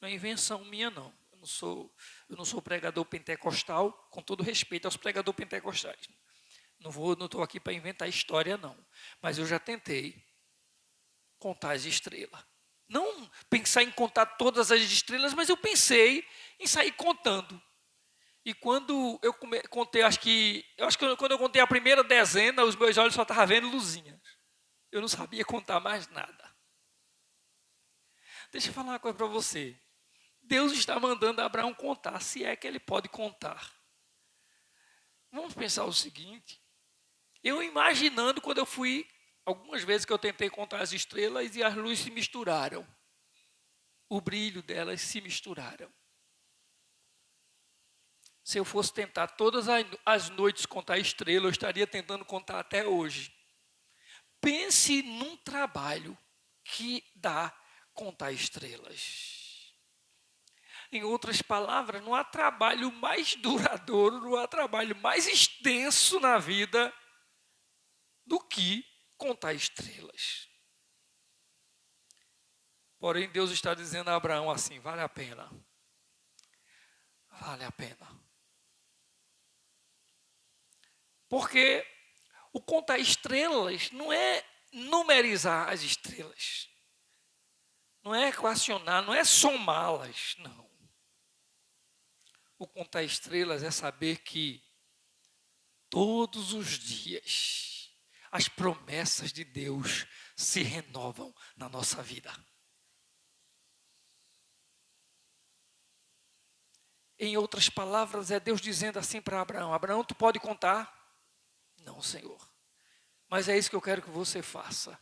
não é invenção minha, não. Eu não sou pregador pentecostal, com todo respeito aos pregadores pentecostais. Não estou aqui para inventar história, não. Mas eu já tentei contar as estrelas. Não pensar em contar todas as estrelas, mas eu pensei em sair contando. E quando eu contei, quando eu contei a primeira dezena, os meus olhos só estavam vendo luzinhas. Eu não sabia contar mais nada. Deixa eu falar uma coisa para você. Deus está mandando Abraão contar, se é que ele pode contar. Vamos pensar o seguinte. Eu imaginando quando eu fui, algumas vezes que eu tentei contar as estrelas e as luzes se misturaram. O brilho delas se misturaram. Se eu fosse tentar todas as noites contar estrela, eu estaria tentando contar até hoje. Pense num trabalho que dá contar estrelas. Em outras palavras, não há trabalho mais duradouro, não há trabalho mais extenso na vida do que contar estrelas. Porém, Deus está dizendo a Abraão assim, vale a pena. Vale a pena. Porque o contar estrelas não é numerizar as estrelas. Não é equacionar, não é somá-las, não. O contar estrelas é saber que todos os dias as promessas de Deus se renovam na nossa vida. Em outras palavras, é Deus dizendo assim para Abraão, Abraão, tu pode contar? Não, Senhor. Mas é isso que eu quero que você faça.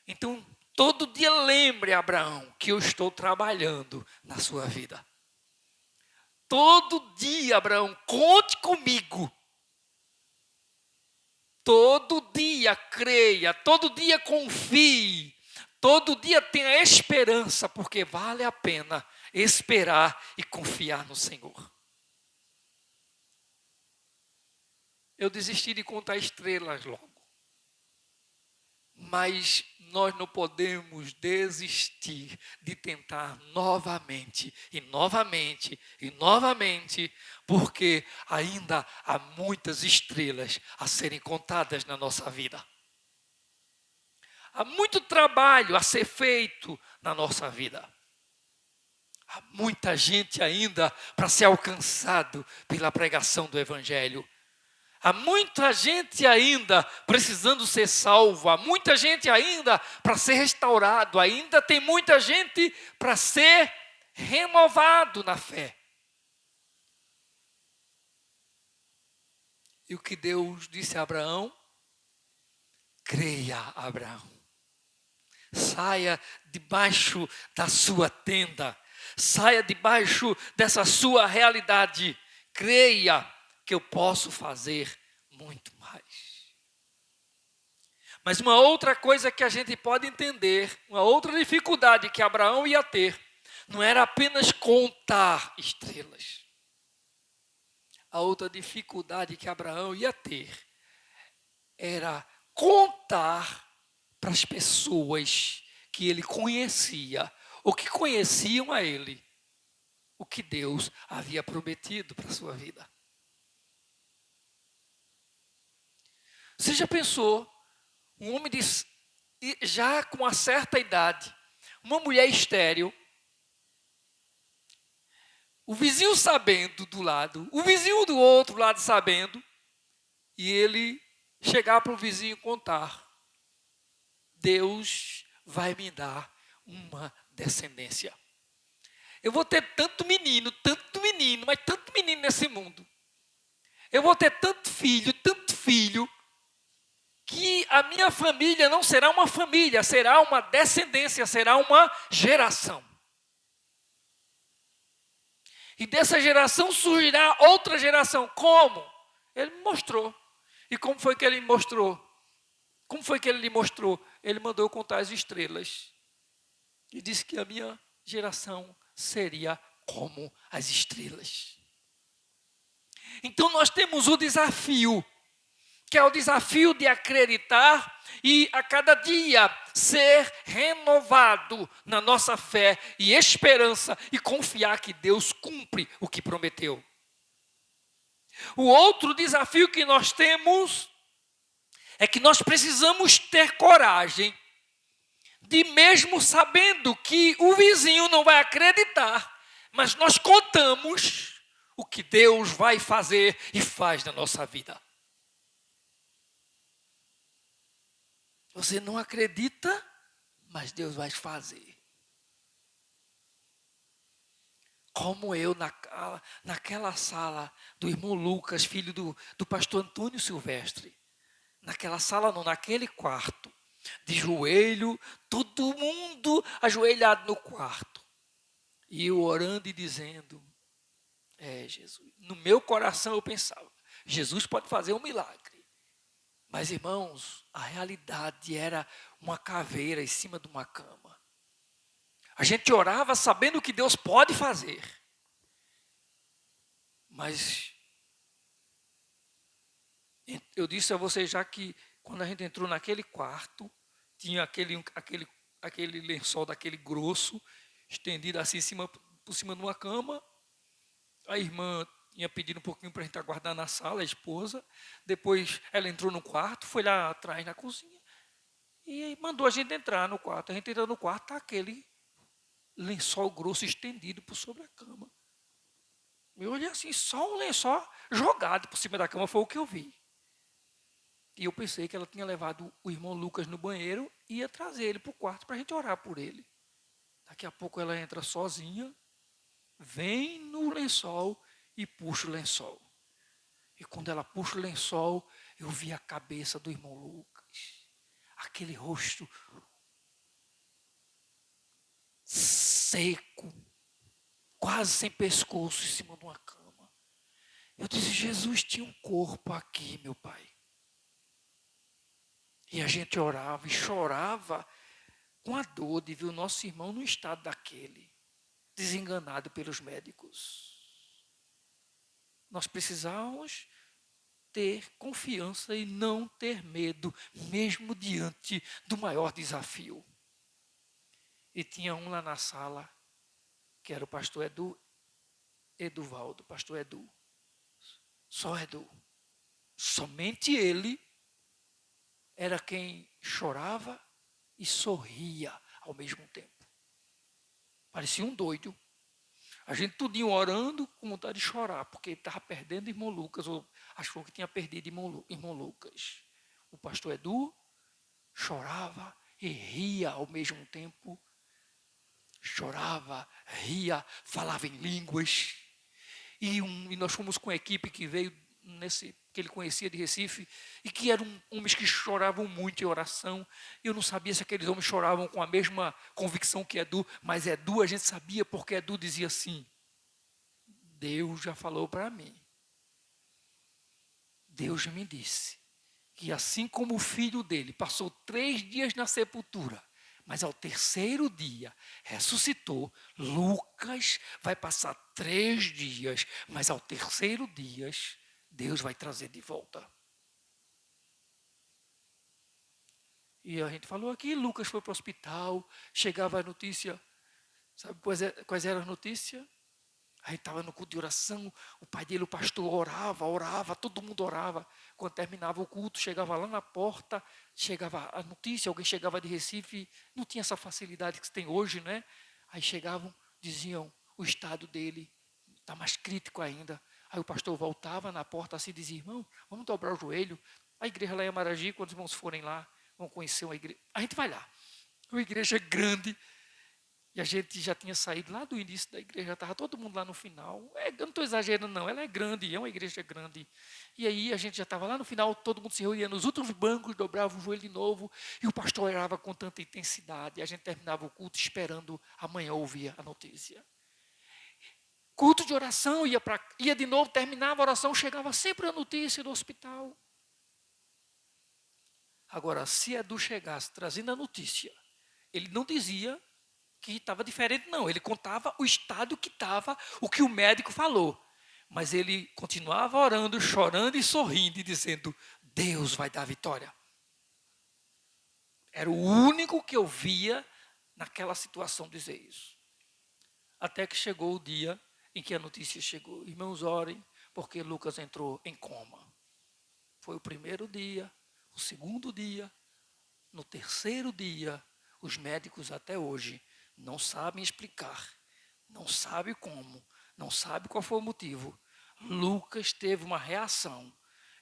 Então, todo dia lembre, Abraão, que eu estou trabalhando na sua vida. Todo dia, Abraão, conte comigo. Todo dia creia, todo dia confie, todo dia tenha esperança, porque vale a pena esperar e confiar no Senhor. Eu desisti de contar estrelas logo. Mas nós não podemos desistir de tentar novamente, e novamente, e novamente, porque ainda há muitas estrelas a serem contadas na nossa vida. Há muito trabalho a ser feito na nossa vida. Há muita gente ainda para ser alcançado pela pregação do Evangelho. Há muita gente ainda precisando ser salva, há muita gente ainda para ser restaurado, ainda tem muita gente para ser renovado na fé. E o que Deus disse a Abraão? Creia, Abraão. Saia debaixo da sua tenda. Saia debaixo dessa sua realidade. Creia que eu posso fazer muito mais. Mas uma outra coisa que a gente pode entender, uma outra dificuldade que Abraão ia ter, não era apenas contar estrelas. A outra dificuldade que Abraão ia ter era contar para as pessoas que ele conhecia, ou que conheciam a ele, o que Deus havia prometido para a sua vida. Você já pensou, um homem já com uma certa idade, uma mulher estéril, o vizinho sabendo do lado, o vizinho do outro lado sabendo, e ele chegar para o vizinho e contar: Deus vai me dar uma descendência. Eu vou ter tanto menino, mas tanto menino nesse mundo. Eu vou ter tanto filho, que a minha família não será uma família, será uma descendência, será uma geração. E dessa geração surgirá outra geração. Como? Ele me mostrou. E como foi que ele me mostrou? Como foi que ele lhe mostrou? Ele mandou eu contar as estrelas. E disse que a minha geração seria como as estrelas. Então nós temos o desafio, que é o desafio de acreditar e a cada dia ser renovado na nossa fé e esperança e confiar que Deus cumpre o que prometeu. O outro desafio que nós temos é que nós precisamos ter coragem de, mesmo sabendo que o vizinho não vai acreditar, mas nós contamos o que Deus vai fazer e faz na nossa vida. Você não acredita, mas Deus vai fazer. Como eu naquela sala do irmão Lucas, filho do pastor Antônio Silvestre. Naquela sala não, naquele quarto. De joelho, todo mundo ajoelhado no quarto. E eu orando e dizendo: Jesus. No meu coração eu pensava: Jesus pode fazer um milagre. Mas, irmãos, a realidade era uma caveira em cima de uma cama. A gente orava sabendo que Deus pode fazer. Mas eu disse a vocês já que quando a gente entrou naquele quarto, tinha aquele lençol daquele grosso, estendido assim por cima de uma cama. A irmã tinha pedido um pouquinho para a gente aguardar na sala, a esposa. Depois ela entrou no quarto, foi lá atrás na cozinha e mandou a gente entrar no quarto. A gente entrou no quarto, está aquele lençol grosso estendido por sobre a cama. Eu olhei assim, só um lençol jogado por cima da cama, foi o que eu vi. E eu pensei que ela tinha levado o irmão Lucas no banheiro e ia trazer ele para o quarto para a gente orar por ele. Daqui a pouco ela entra sozinha, vem no lençol e puxa o lençol. E quando ela puxa o lençol, eu vi a cabeça do irmão Lucas. Aquele rosto seco, quase sem pescoço, em cima de uma cama. Eu disse: Jesus tinha um corpo aqui, meu pai. E a gente orava e chorava com a dor de ver o nosso irmão no estado daquele, desenganado pelos médicos. Nós precisamos ter confiança e não ter medo, mesmo diante do maior desafio. E tinha um lá na sala, que era o pastor Eduvaldo, pastor Edu. Só Edu. Somente ele era quem chorava e sorria ao mesmo tempo. Parecia um doido. A gente tudinho orando com vontade de chorar, porque ele estava perdendo irmão Lucas, ou achou que tinha perdido irmão Lucas. O pastor Edu chorava e ria ao mesmo tempo. Chorava, ria, falava em línguas. E nós fomos com a equipe que veio que ele conhecia de Recife, e que eram homens que choravam muito em oração. Eu não sabia se aqueles homens choravam com a mesma convicção que Edu, mas Edu a gente sabia, porque Edu dizia assim: Deus já falou para mim. Deus me disse que assim como o filho dele passou 3 dias na sepultura, mas ao 3º dia ressuscitou, Lucas vai passar 3 dias, mas ao 3º dia Deus vai trazer de volta. E a gente falou aqui, Lucas foi para o hospital, chegava a notícia, sabe quais eram as notícias? Aí estava no culto de oração, o pai dele, o pastor, orava, todo mundo orava. Quando terminava o culto, chegava lá na porta, chegava a notícia, alguém chegava de Recife, não tinha essa facilidade que tem hoje, né? Aí chegavam, diziam, o estado dele está mais crítico ainda. Aí o pastor voltava na porta assim e dizia: irmão, vamos dobrar o joelho. A igreja lá em Amaragi, quando os irmãos forem lá, vão conhecer uma igreja. A gente vai lá. Uma igreja grande. E a gente já tinha saído lá do início da igreja, estava todo mundo lá no final. Eu não estou exagerando, não, ela é grande, é uma igreja grande. E aí a gente já estava lá no final, todo mundo se reunia nos últimos bancos, dobrava o joelho de novo, e o pastor orava com tanta intensidade. E a gente terminava o culto esperando amanhã ouvir a notícia. Culto de oração, ia de novo, terminava a oração, chegava sempre a notícia do hospital. Agora, se Edu chegasse trazendo a notícia, ele não dizia que estava diferente, não. Ele contava o estado que estava, o que o médico falou. Mas ele continuava orando, chorando e sorrindo e dizendo: Deus vai dar vitória. Era o único que eu via naquela situação dizer isso. Até que chegou o dia em que a notícia chegou. Irmãos, orem, porque Lucas entrou em coma. Foi o 1º dia, o 2º dia, no 3º dia, os médicos até hoje não sabem explicar, não sabem como, não sabem qual foi o motivo. Lucas teve uma reação,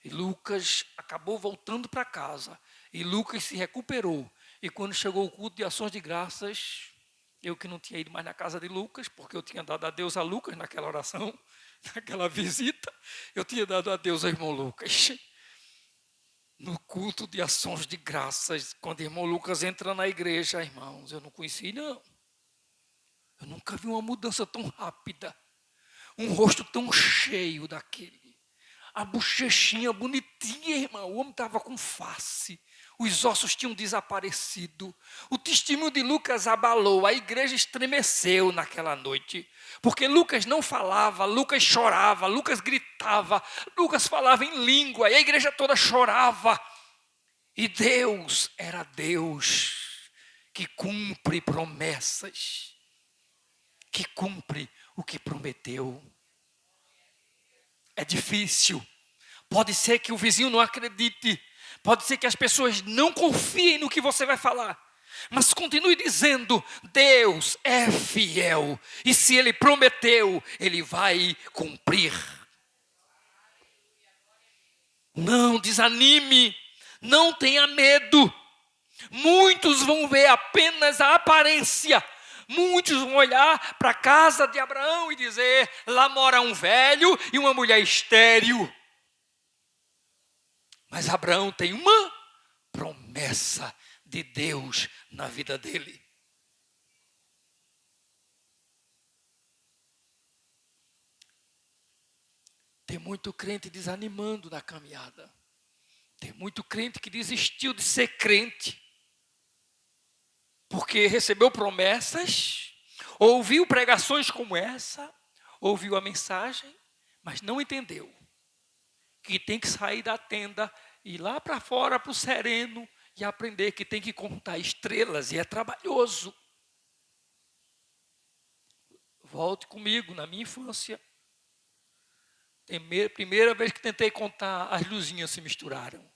e Lucas acabou voltando para casa, e Lucas se recuperou. E quando chegou o culto de ações de graças, eu que não tinha ido mais na casa de Lucas, porque eu tinha dado adeus a Lucas naquela oração, naquela visita, eu tinha dado adeus ao irmão Lucas. No culto de ações de graças, quando o irmão Lucas entra na igreja, irmãos, eu não conheci, não. Eu nunca vi uma mudança tão rápida. Um rosto tão cheio daquele. A bochechinha bonitinha, irmão. O homem estava com face. Os ossos tinham desaparecido. O testemunho de Lucas abalou. A igreja estremeceu naquela noite. Porque Lucas não falava, Lucas chorava, Lucas gritava, Lucas falava em língua. E a igreja toda chorava. E Deus era Deus que cumpre promessas. Que cumpre o que prometeu. É difícil. Pode ser que o vizinho não acredite. Pode ser que as pessoas não confiem no que você vai falar. Mas continue dizendo: Deus é fiel. E se Ele prometeu, Ele vai cumprir. Não desanime. Não tenha medo. Muitos vão ver apenas a aparência. Muitos vão olhar para a casa de Abraão e dizer: lá mora um velho e uma mulher estéril. Mas Abraão tem uma promessa de Deus na vida dele. Tem muito crente desanimando na caminhada. Tem muito crente que desistiu de ser crente. Porque recebeu promessas, ouviu pregações como essa, ouviu a mensagem, mas não entendeu que tem que sair da tenda, ir lá para fora, para o sereno, e aprender que tem que contar estrelas, e é trabalhoso. Volte comigo, na minha infância. Primeira vez que tentei contar, as luzinhas se misturaram.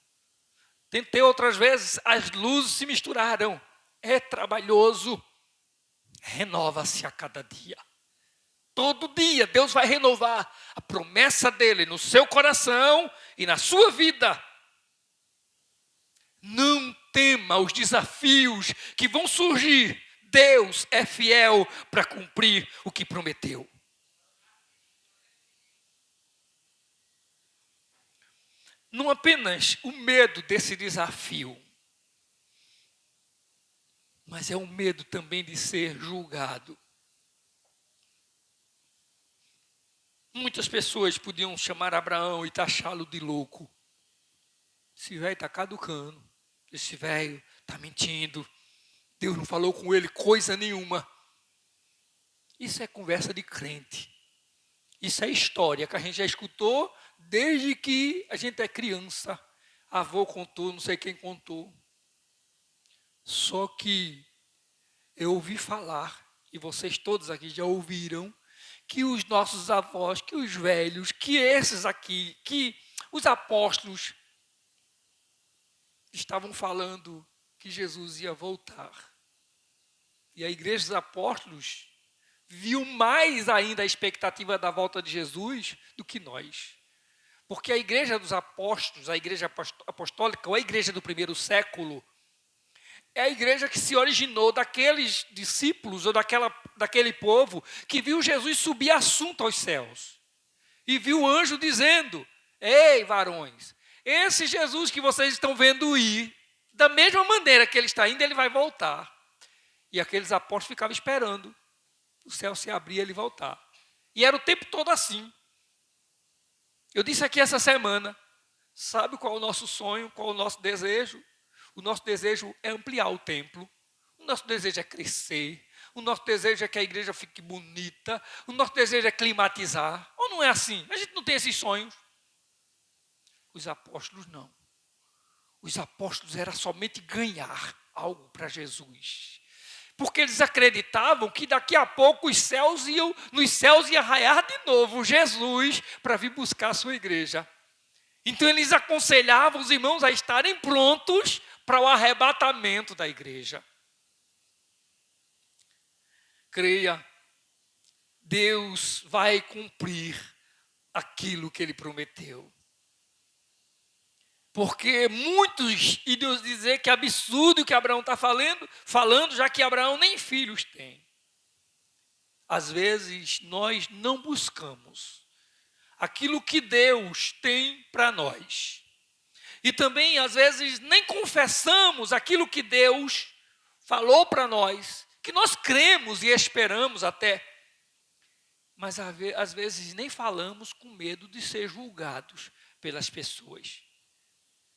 Tentei outras vezes, as luzes se misturaram. É trabalhoso. Renova-se a cada dia. Todo dia Deus vai renovar a promessa dele no seu coração e na sua vida. Não tema os desafios que vão surgir. Deus é fiel para cumprir o que prometeu. Não apenas o medo desse desafio, mas é o medo também de ser julgado. Muitas pessoas podiam chamar Abraão e taxá-lo de louco. Esse velho está caducando, esse velho está mentindo, Deus não falou com ele coisa nenhuma. Isso é conversa de crente. Isso é história que a gente já escutou desde que a gente é criança. Avô contou, não sei quem contou. Só que eu ouvi falar, e vocês todos aqui já ouviram, que os nossos avós, que os velhos, que esses aqui, que os apóstolos estavam falando que Jesus ia voltar. E a igreja dos apóstolos viu mais ainda a expectativa da volta de Jesus do que nós. Porque a igreja dos apóstolos, a igreja apostólica, ou a igreja do primeiro século, é a igreja que se originou daqueles discípulos ou daquele povo que viu Jesus subir assunto aos céus. E viu o anjo dizendo: ei, varões, esse Jesus que vocês estão vendo ir, da mesma maneira que ele está indo, ele vai voltar. E aqueles apóstolos ficavam esperando o céu se abrir e ele voltar. E era o tempo todo assim. Eu disse aqui essa semana, sabe qual é o nosso sonho, qual é o nosso desejo? O nosso desejo é ampliar o templo, o nosso desejo é crescer, o nosso desejo é que a igreja fique bonita, o nosso desejo é climatizar. Ou não é assim? A gente não tem esses sonhos. Os apóstolos não. Os apóstolos era somente ganhar algo para Jesus. Porque eles acreditavam que daqui a pouco nos céus ia raiar de novo Jesus para vir buscar a sua igreja. Então eles aconselhavam os irmãos a estarem prontos para o arrebatamento da igreja. Creia, Deus vai cumprir aquilo que ele prometeu. Porque muitos iriam dizer que é absurdo o que Abraão está falando, já que Abraão nem filhos tem. Às vezes nós não buscamos aquilo que Deus tem para nós. E também, às vezes, nem confessamos aquilo que Deus falou para nós, que nós cremos e esperamos até. Mas, às vezes, nem falamos com medo de ser julgados pelas pessoas.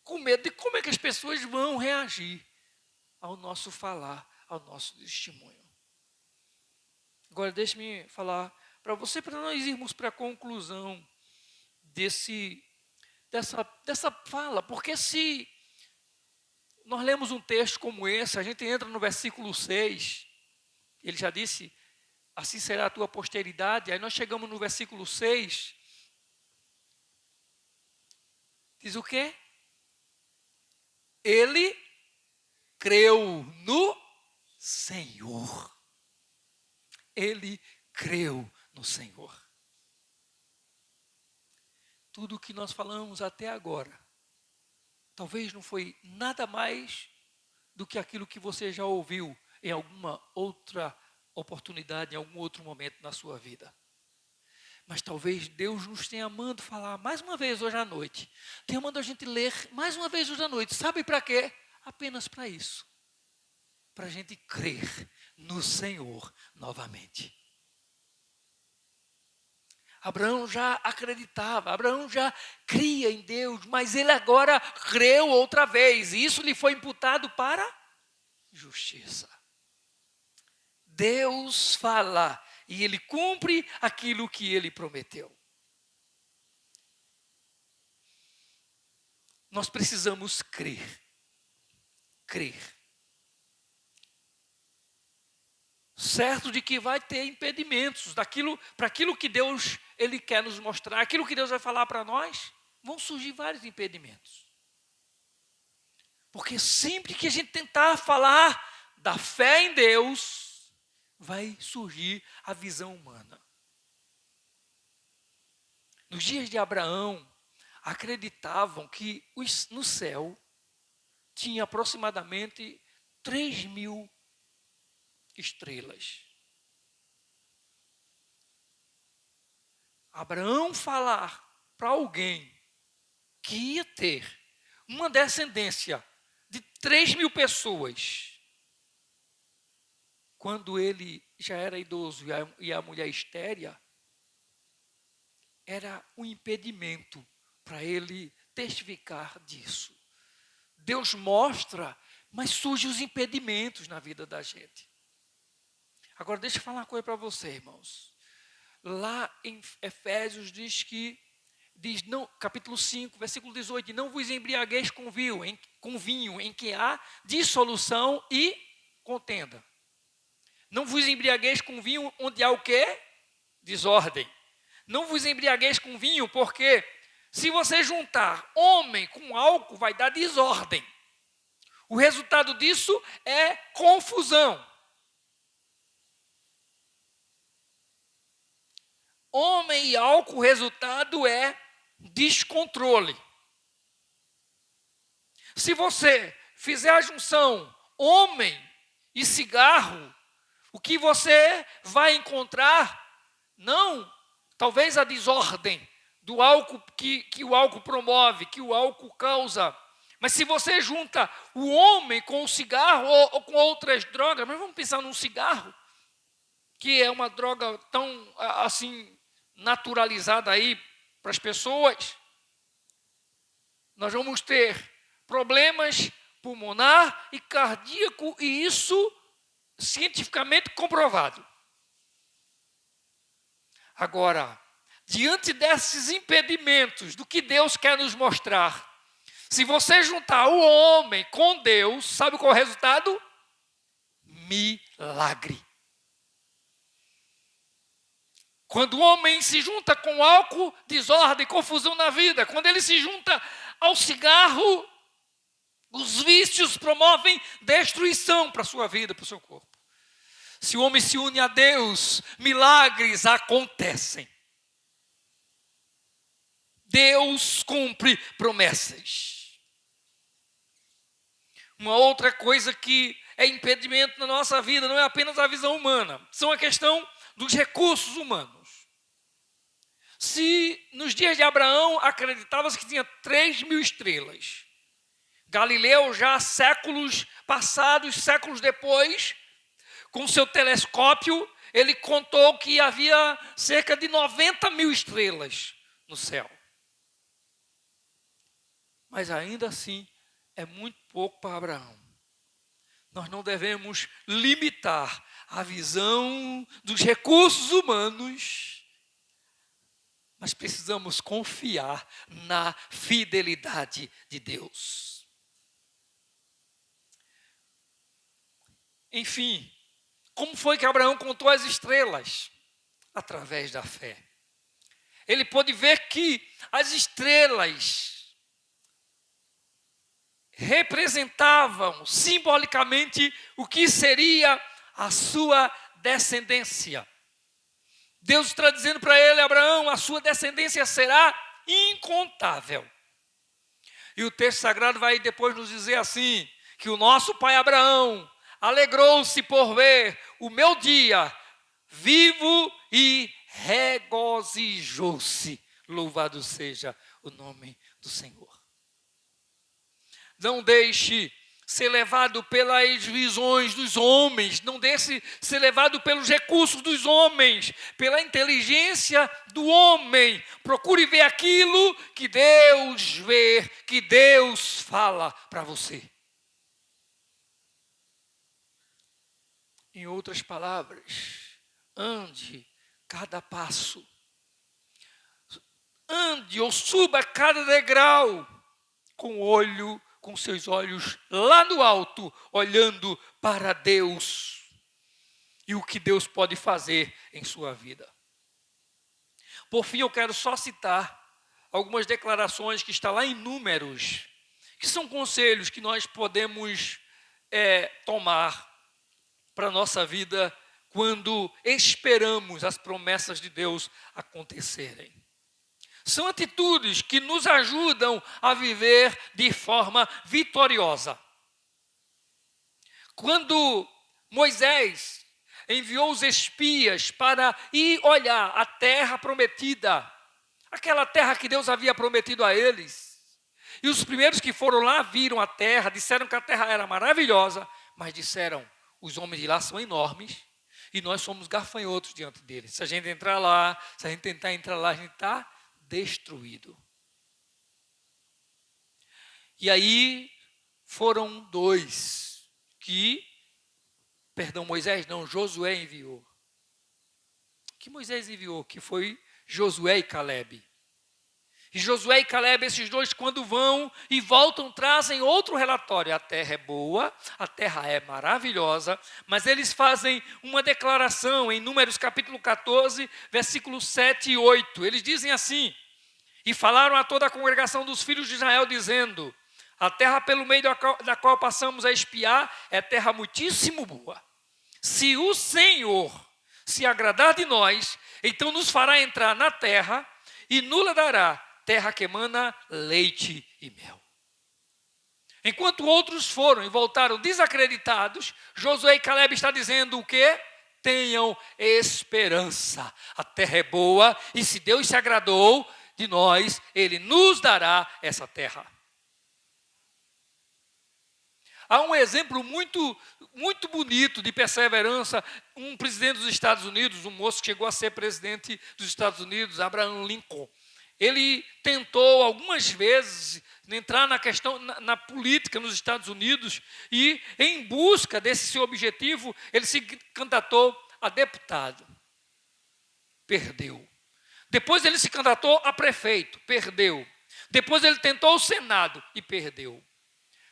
Com medo de como é que as pessoas vão reagir ao nosso falar, ao nosso testemunho. Agora, deixe-me falar para você, para nós irmos para a conclusão dessa fala, porque se nós lemos um texto como esse, a gente entra no versículo 6, ele já disse, assim será a tua posteridade, aí nós chegamos no versículo 6, diz o quê? Ele creu no Senhor. Ele creu no Senhor. Tudo o que nós falamos até agora, talvez não foi nada mais do que aquilo que você já ouviu em alguma outra oportunidade, em algum outro momento na sua vida. Mas talvez Deus nos tenha mandado falar mais uma vez hoje à noite. Tenha mandado a gente ler mais uma vez hoje à noite. Sabe para quê? Apenas para isso. Para a gente crer no Senhor novamente. Abraão já acreditava, Abraão já cria em Deus, mas ele agora creu outra vez. E isso lhe foi imputado para justiça. Deus fala e ele cumpre aquilo que ele prometeu. Nós precisamos crer. Crer. Certo de que vai ter impedimentos para aquilo que Deus ele quer nos mostrar, aquilo que Deus vai falar para nós, vão surgir vários impedimentos. Porque sempre que a gente tentar falar da fé em Deus, vai surgir a visão humana. Nos dias de Abraão, acreditavam que no céu tinha aproximadamente 3.000 estrelas. Abraão falar para alguém que ia ter uma descendência de 3.000 pessoas, quando ele já era idoso e a mulher estéril, era um impedimento para ele testificar disso. Deus mostra, mas surgem os impedimentos na vida da gente. Agora, deixa eu falar uma coisa para você, irmãos. Lá em Efésios diz, não, capítulo 5, versículo 18, não vos embriagueis com vinho em que há dissolução e contenda. Não vos embriagueis com vinho onde há o quê? Desordem. Não vos embriagueis com vinho, porque se você juntar homem com álcool, vai dar desordem. O resultado disso é confusão. Homem e álcool, o resultado é descontrole. Se você fizer a junção homem e cigarro, o que você vai encontrar, não, talvez a desordem do álcool que o álcool promove, que o álcool causa. Mas se você junta o homem com o cigarro ou com outras drogas, mas vamos pensar num cigarro, que é uma droga tão assim naturalizada aí para as pessoas, nós vamos ter problemas pulmonar e cardíaco, e isso cientificamente comprovado. Agora, diante desses impedimentos do que Deus quer nos mostrar, se você juntar o homem com Deus, sabe qual é o resultado? Milagre. Quando o homem se junta com álcool, desordem, confusão na vida. Quando ele se junta ao cigarro, os vícios promovem destruição para a sua vida, para o seu corpo. Se o homem se une a Deus, milagres acontecem. Deus cumpre promessas. Uma outra coisa que é impedimento na nossa vida não é apenas a visão humana, são a questão dos recursos humanos. Se nos dias de Abraão acreditava-se que tinha 3.000 estrelas, Galileu já séculos passados, séculos depois, com seu telescópio, ele contou que havia cerca de 90.000 estrelas no céu. Mas ainda assim, é muito pouco para Abraão. Nós não devemos limitar a visão dos recursos humanos, mas precisamos confiar na fidelidade de Deus. Enfim, como foi que Abraão contou as estrelas? Através da fé. Ele pôde ver que as estrelas representavam simbolicamente o que seria a sua descendência. Deus está dizendo para ele, Abraão, a sua descendência será incontável. E o texto sagrado vai depois nos dizer assim, que o nosso pai Abraão alegrou-se por ver o meu dia vivo e regozijou-se. Louvado seja o nome do Senhor. Não deixe ser levado pelas visões dos homens, não deixe ser levado pelos recursos dos homens, pela inteligência do homem. Procure ver aquilo que Deus vê, que Deus fala para você. Em outras palavras, ande cada passo. Ande ou suba cada degrau com seus olhos lá no alto, olhando para Deus e o que Deus pode fazer em sua vida. Por fim, eu quero só citar algumas declarações que estão lá em Números, que são conselhos que nós podemos tomar para a nossa vida quando esperamos as promessas de Deus acontecerem. São atitudes que nos ajudam a viver de forma vitoriosa. Quando Moisés enviou os espias para ir olhar a terra prometida, aquela terra que Deus havia prometido a eles, e os primeiros que foram lá viram a terra, disseram que a terra era maravilhosa, mas disseram, os homens de lá são enormes e nós somos gafanhotos diante deles. Se a gente entrar lá, se a gente tentar entrar lá, a gente está destruído. E aí foram dois que, Moisés não, Josué enviou. Que Moisés enviou, que foi Josué e Calebe. E Josué e Calebe, esses dois, quando vão e voltam, trazem outro relatório. A terra é boa, a terra é maravilhosa, mas eles fazem uma declaração em Números capítulo 14, versículos 7 e 8. Eles dizem assim, e falaram a toda a congregação dos filhos de Israel, dizendo, a terra pelo meio da qual passamos a espiar é terra muitíssimo boa. Se o Senhor se agradar de nós, então nos fará entrar na terra e nos dará terra que emana leite e mel. Enquanto outros foram e voltaram desacreditados, Josué e Calebe está dizendo o quê? Tenham esperança. A terra é boa e se Deus se agradou de nós, Ele nos dará essa terra. Há um exemplo muito bonito de perseverança. Um presidente dos Estados Unidos, um moço que chegou a ser presidente dos Estados Unidos, Abraham Lincoln, ele tentou algumas vezes entrar na política nos Estados Unidos e, em busca desse seu objetivo, ele se candidatou a deputado. Perdeu. Depois ele se candidatou a prefeito. Perdeu. Depois ele tentou o Senado e perdeu.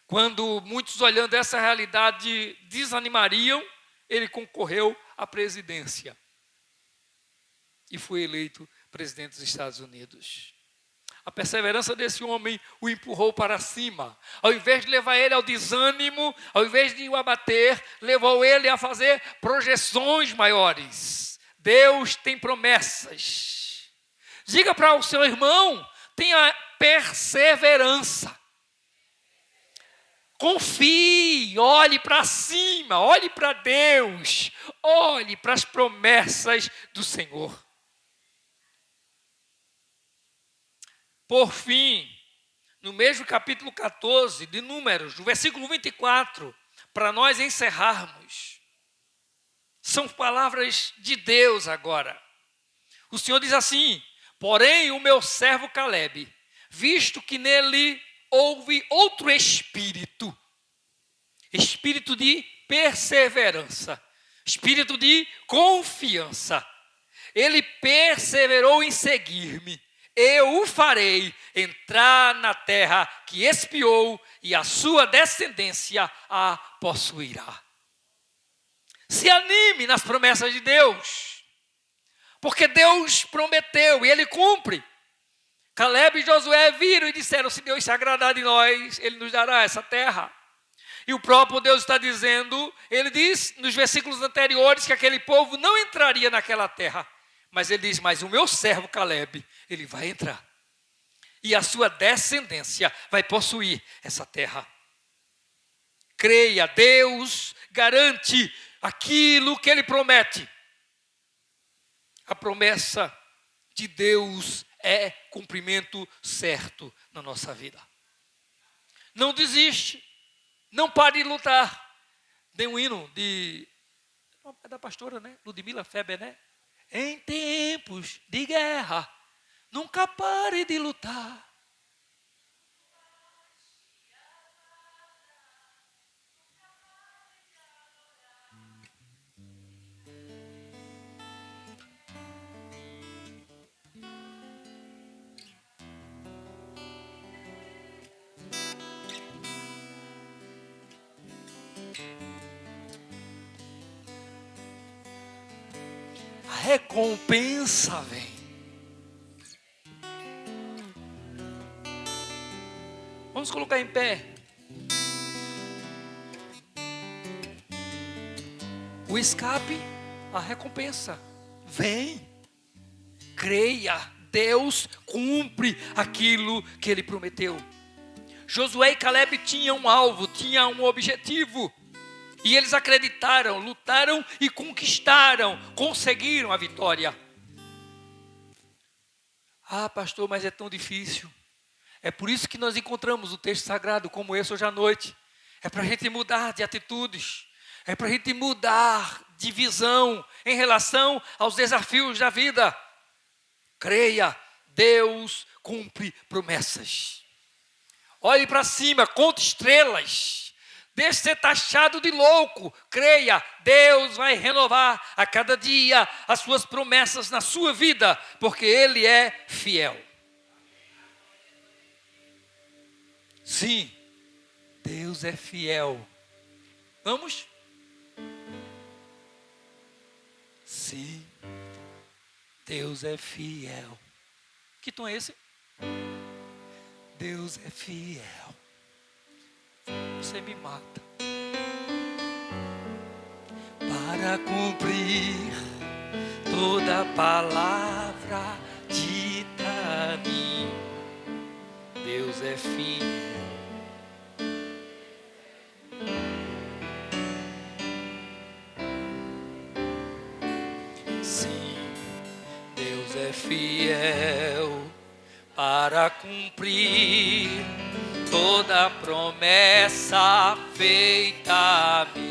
Quando muitos, olhando essa realidade, desanimariam, ele concorreu à presidência e foi eleito presidente dos Estados Unidos. A perseverança desse homem o empurrou para cima. Ao invés de levar ele ao desânimo, ao invés de o abater, levou ele a fazer projeções maiores. Deus tem promessas. Diga para o seu irmão, tenha perseverança. Confie, olhe para cima, olhe para Deus, olhe para as promessas do Senhor. Por fim, no mesmo capítulo 14 de Números, no versículo 24, para nós encerrarmos, são palavras de Deus agora. O Senhor diz assim, porém o meu servo Calebe, visto que nele houve outro espírito, espírito de perseverança, espírito de confiança. Ele perseverou em seguir-me. Eu o farei entrar na terra que espiou e a sua descendência a possuirá. Se anime nas promessas de Deus, porque Deus prometeu e Ele cumpre. Calebe e Josué viram e disseram, se Deus se agradar de nós, Ele nos dará essa terra. E o próprio Deus está dizendo, Ele diz nos versículos anteriores que aquele povo não entraria naquela terra. Mas Ele diz, mas o meu servo Calebe, ele vai entrar. E a sua descendência vai possuir essa terra. Creia, Deus garante aquilo que Ele promete. A promessa de Deus é cumprimento certo na nossa vida. Não desiste, não pare de lutar. Tem um hino é da pastora, né? Ludmila Feber, né? Em tempos de guerra, nunca pare de lutar. A recompensa vem. Vamos colocar em pé. O escape, a recompensa vem. Creia, Deus cumpre aquilo que Ele prometeu. Josué e Caleb tinham um alvo, tinham um objetivo. E eles acreditaram, lutaram e conquistaram, conseguiram a vitória. Ah, pastor, mas é tão difícil. É por isso que nós encontramos o texto sagrado como esse hoje à noite. É para a gente mudar de atitudes. É para a gente mudar de visão em relação aos desafios da vida. Creia, Deus cumpre promessas. Olhe para cima, conte estrelas. Deixe ser taxado de louco. Creia, Deus vai renovar a cada dia as suas promessas na sua vida, porque Ele é fiel. Sim, Deus é fiel. Vamos? Sim, Deus é fiel. Que tom é esse? Deus é fiel. Você me mata. Para cumprir toda palavra dita a mim, Deus é fiel. Sim, Deus é fiel para cumprir toda promessa feita a mim.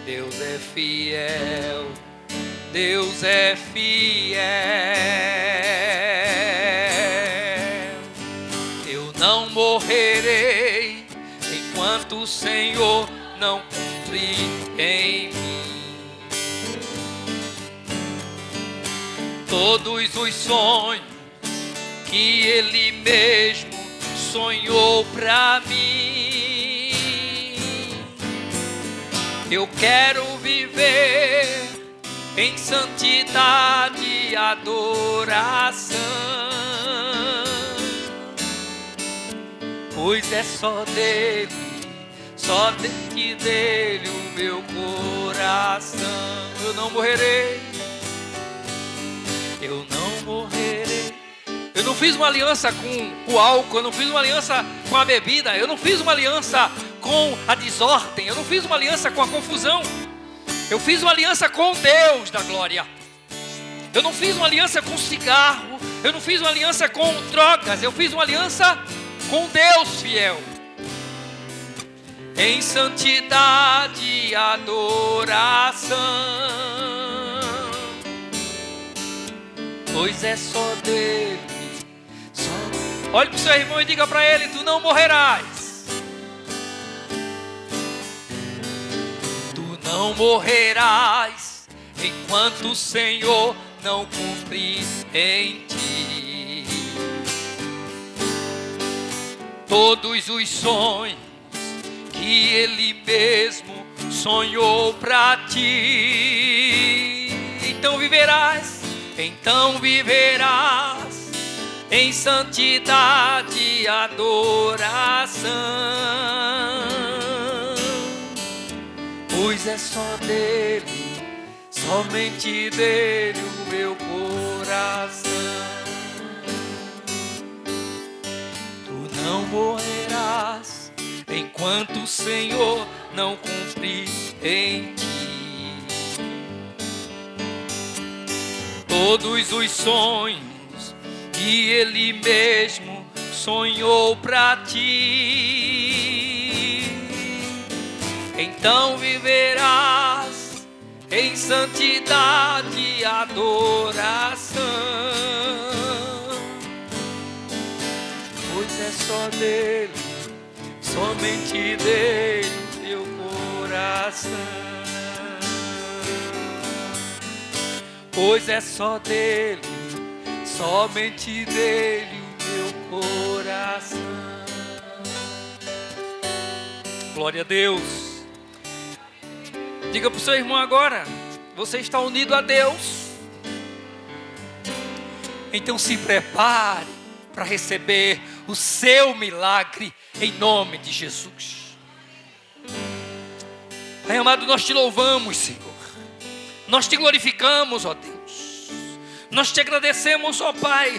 Deus é fiel, Deus é fiel. Eu não morrerei enquanto o Senhor não cumprir em mim todos os sonhos que Ele mesmo sonhou pra mim. Eu quero viver em santidade e adoração, pois é só dele o meu coração. Eu não morrerei, eu não morrerei. Eu não fiz uma aliança com o álcool, eu não fiz uma aliança com a bebida, eu não fiz uma aliança com a desordem, eu não fiz uma aliança com a confusão. Eu fiz uma aliança com Deus da glória. Eu não fiz uma aliança com cigarro, eu não fiz uma aliança com drogas, eu fiz uma aliança com Deus fiel. Em santidade e adoração, pois é só dele. Olhe para o seu irmão e diga para ele: tu não morrerás. Tu não morrerás enquanto o Senhor não cumprir em ti todos os sonhos que Ele mesmo sonhou para ti. Então viverás em santidade e adoração, pois é só dele, somente dele o meu coração. Tu não morrerás enquanto o Senhor não cumprir em ti todos os sonhos que Ele mesmo sonhou pra ti. Então viverás em santidade e adoração, pois é só dele, somente dele o teu coração. Pois é só dele, somente dele o meu coração. Glória a Deus. Diga para o seu irmão agora: você está unido a Deus? Então se prepare para receber o seu milagre em nome de Jesus. Pai amado, nós te louvamos, Senhor. Nós te glorificamos, ó Deus. Nós te agradecemos, ó Pai,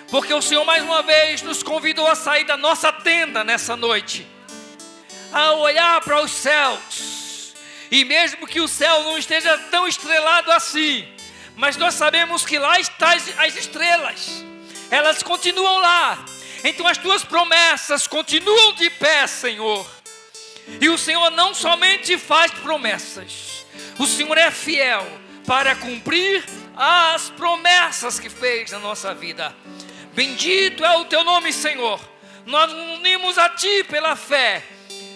porque o Senhor mais uma vez nos convidou a sair da nossa tenda nessa noite, a olhar para os céus. E mesmo que o céu não esteja tão estrelado assim, mas nós sabemos que lá estão as estrelas, elas continuam lá. Então as tuas promessas continuam de pé, Senhor. E o Senhor não somente faz promessas, o Senhor é fiel para cumprir as promessas que fez na nossa vida. Bendito é o teu nome, Senhor. Nós nos unimos a ti pela fé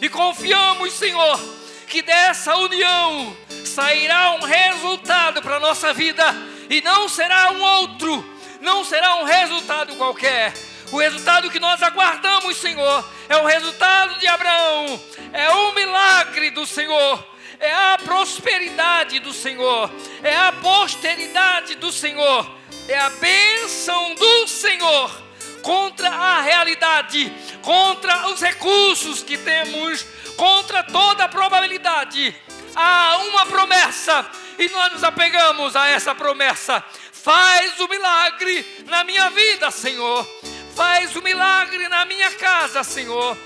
e confiamos, Senhor, que dessa união sairá um resultado para a nossa vida, e não será um outro, não será um resultado qualquer. O resultado que nós aguardamos, Senhor, é o resultado de Abraão, é o milagre do Senhor, é a prosperidade do Senhor, é a posteridade do Senhor, é a bênção do Senhor contra a realidade, contra os recursos que temos, contra toda a probabilidade. Há uma promessa e nós nos apegamos a essa promessa. Faz o milagre na minha vida, Senhor. Faz o milagre na minha casa, Senhor.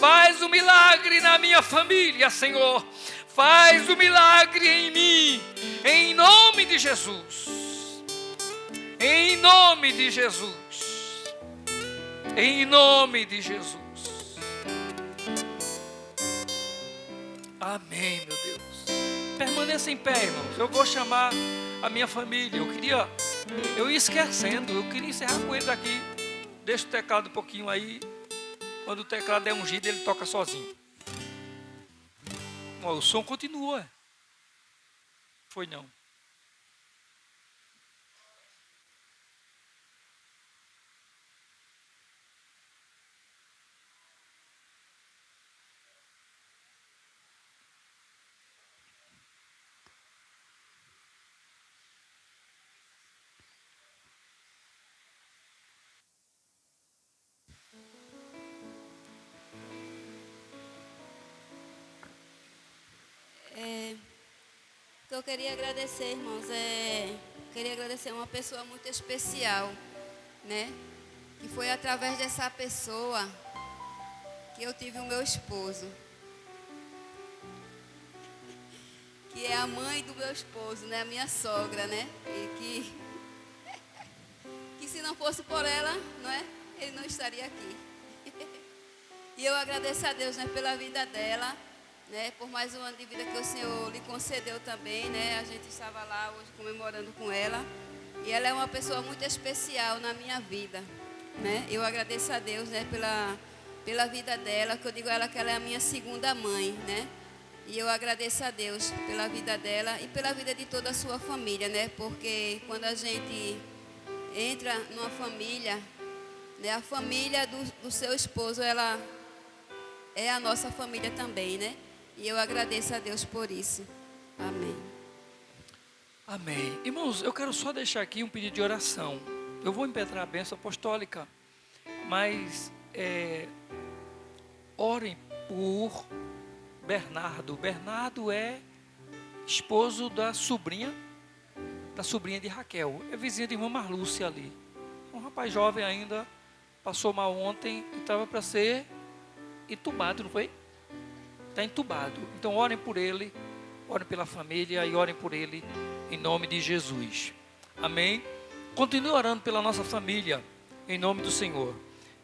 Faz o milagre na minha família, Senhor. Faz o milagre em mim, em nome de Jesus. Em nome de Jesus. Em nome de Jesus. Amém, meu Deus. Permaneça em pé, irmãos. Eu vou chamar a minha família. Eu ia esquecendo. Eu queria encerrar com eles aqui. Deixa o teclado um pouquinho aí. Quando o teclado é ungido, ele toca sozinho. Ó, o som continua. Foi não. O que eu queria agradecer, irmãos, queria agradecer uma pessoa muito especial, né? Que foi através dessa pessoa que eu tive o meu esposo, que é a mãe do meu esposo, né? A minha sogra, né? E que se não fosse por ela, não é? Ele não estaria aqui. E eu agradeço a Deus, né? Pela vida dela, né, por mais um ano de vida que o Senhor lhe concedeu também, né? A gente estava lá hoje comemorando com ela. E ela é uma pessoa muito especial na minha vida, né? Eu agradeço a Deus, né, pela vida dela, que eu digo a ela que ela é a minha segunda mãe, né? E eu agradeço a Deus pela vida dela e pela vida de toda a sua família, né? Porque quando a gente entra numa família, né, a família do seu esposo, ela é a nossa família também, né? E eu agradeço a Deus por isso. Amém. Amém. Irmãos, eu quero só deixar aqui um pedido de oração. Eu vou impetrar a bênção apostólica, mas orem por Bernardo. Bernardo é esposo da sobrinha de Raquel. É vizinha de irmã Marlúcia ali. Um rapaz jovem ainda, passou mal ontem e estava para ser entubado, não foi? Está entubado. Então orem por ele, orem pela família e orem por ele em nome de Jesus. Amém? Continue orando pela nossa família em nome do Senhor.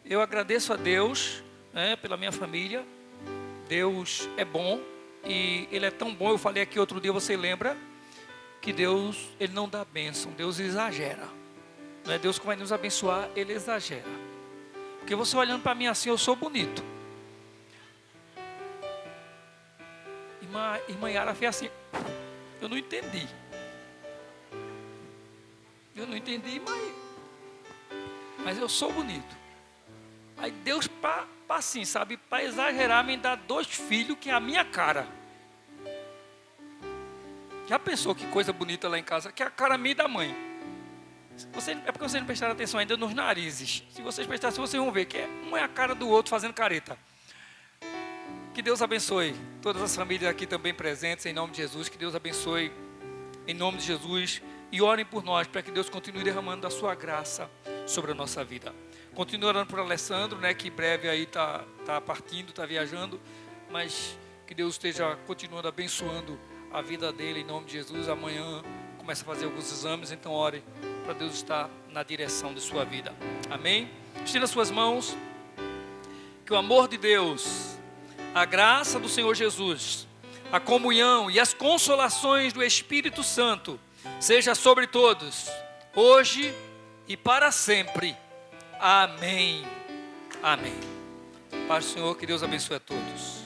Eu agradeço a Deus, né, pela minha família. Deus é bom e Ele é tão bom. Eu falei aqui outro dia, você lembra? Que Deus, Ele não dá bênção, Deus exagera. Não é Deus que vai nos abençoar, Ele exagera. Porque você olhando para mim assim, eu sou bonito. Irmã Yara fez assim, eu não entendi. Mas eu sou bonito. Aí Deus, assim, sabe, para exagerar, me dá 2 filhos que é a minha cara. Já pensou que coisa bonita lá em casa? Que é a cara minha e da mãe. É porque vocês não prestaram atenção ainda nos narizes. Se vocês prestarem, vocês vão ver que um é a cara do outro fazendo careta. Que Deus abençoe todas as famílias aqui também presentes, em nome de Jesus. Que Deus abençoe, em nome de Jesus. e orem por nós, para que Deus continue derramando a sua graça sobre a nossa vida. Continue orando por Alessandro, né, que em breve aí tá partindo, está viajando, mas que Deus esteja continuando abençoando a vida dele em nome de Jesus. Amanhã começa a fazer alguns exames, então ore para Deus estar na direção de sua vida. Amém? Estenda suas mãos. Que o amor de Deus, a graça do Senhor Jesus, a comunhão e as consolações do Espírito Santo seja sobre todos, hoje e para sempre. Amém. Amém. Paz do Senhor, que Deus abençoe a todos.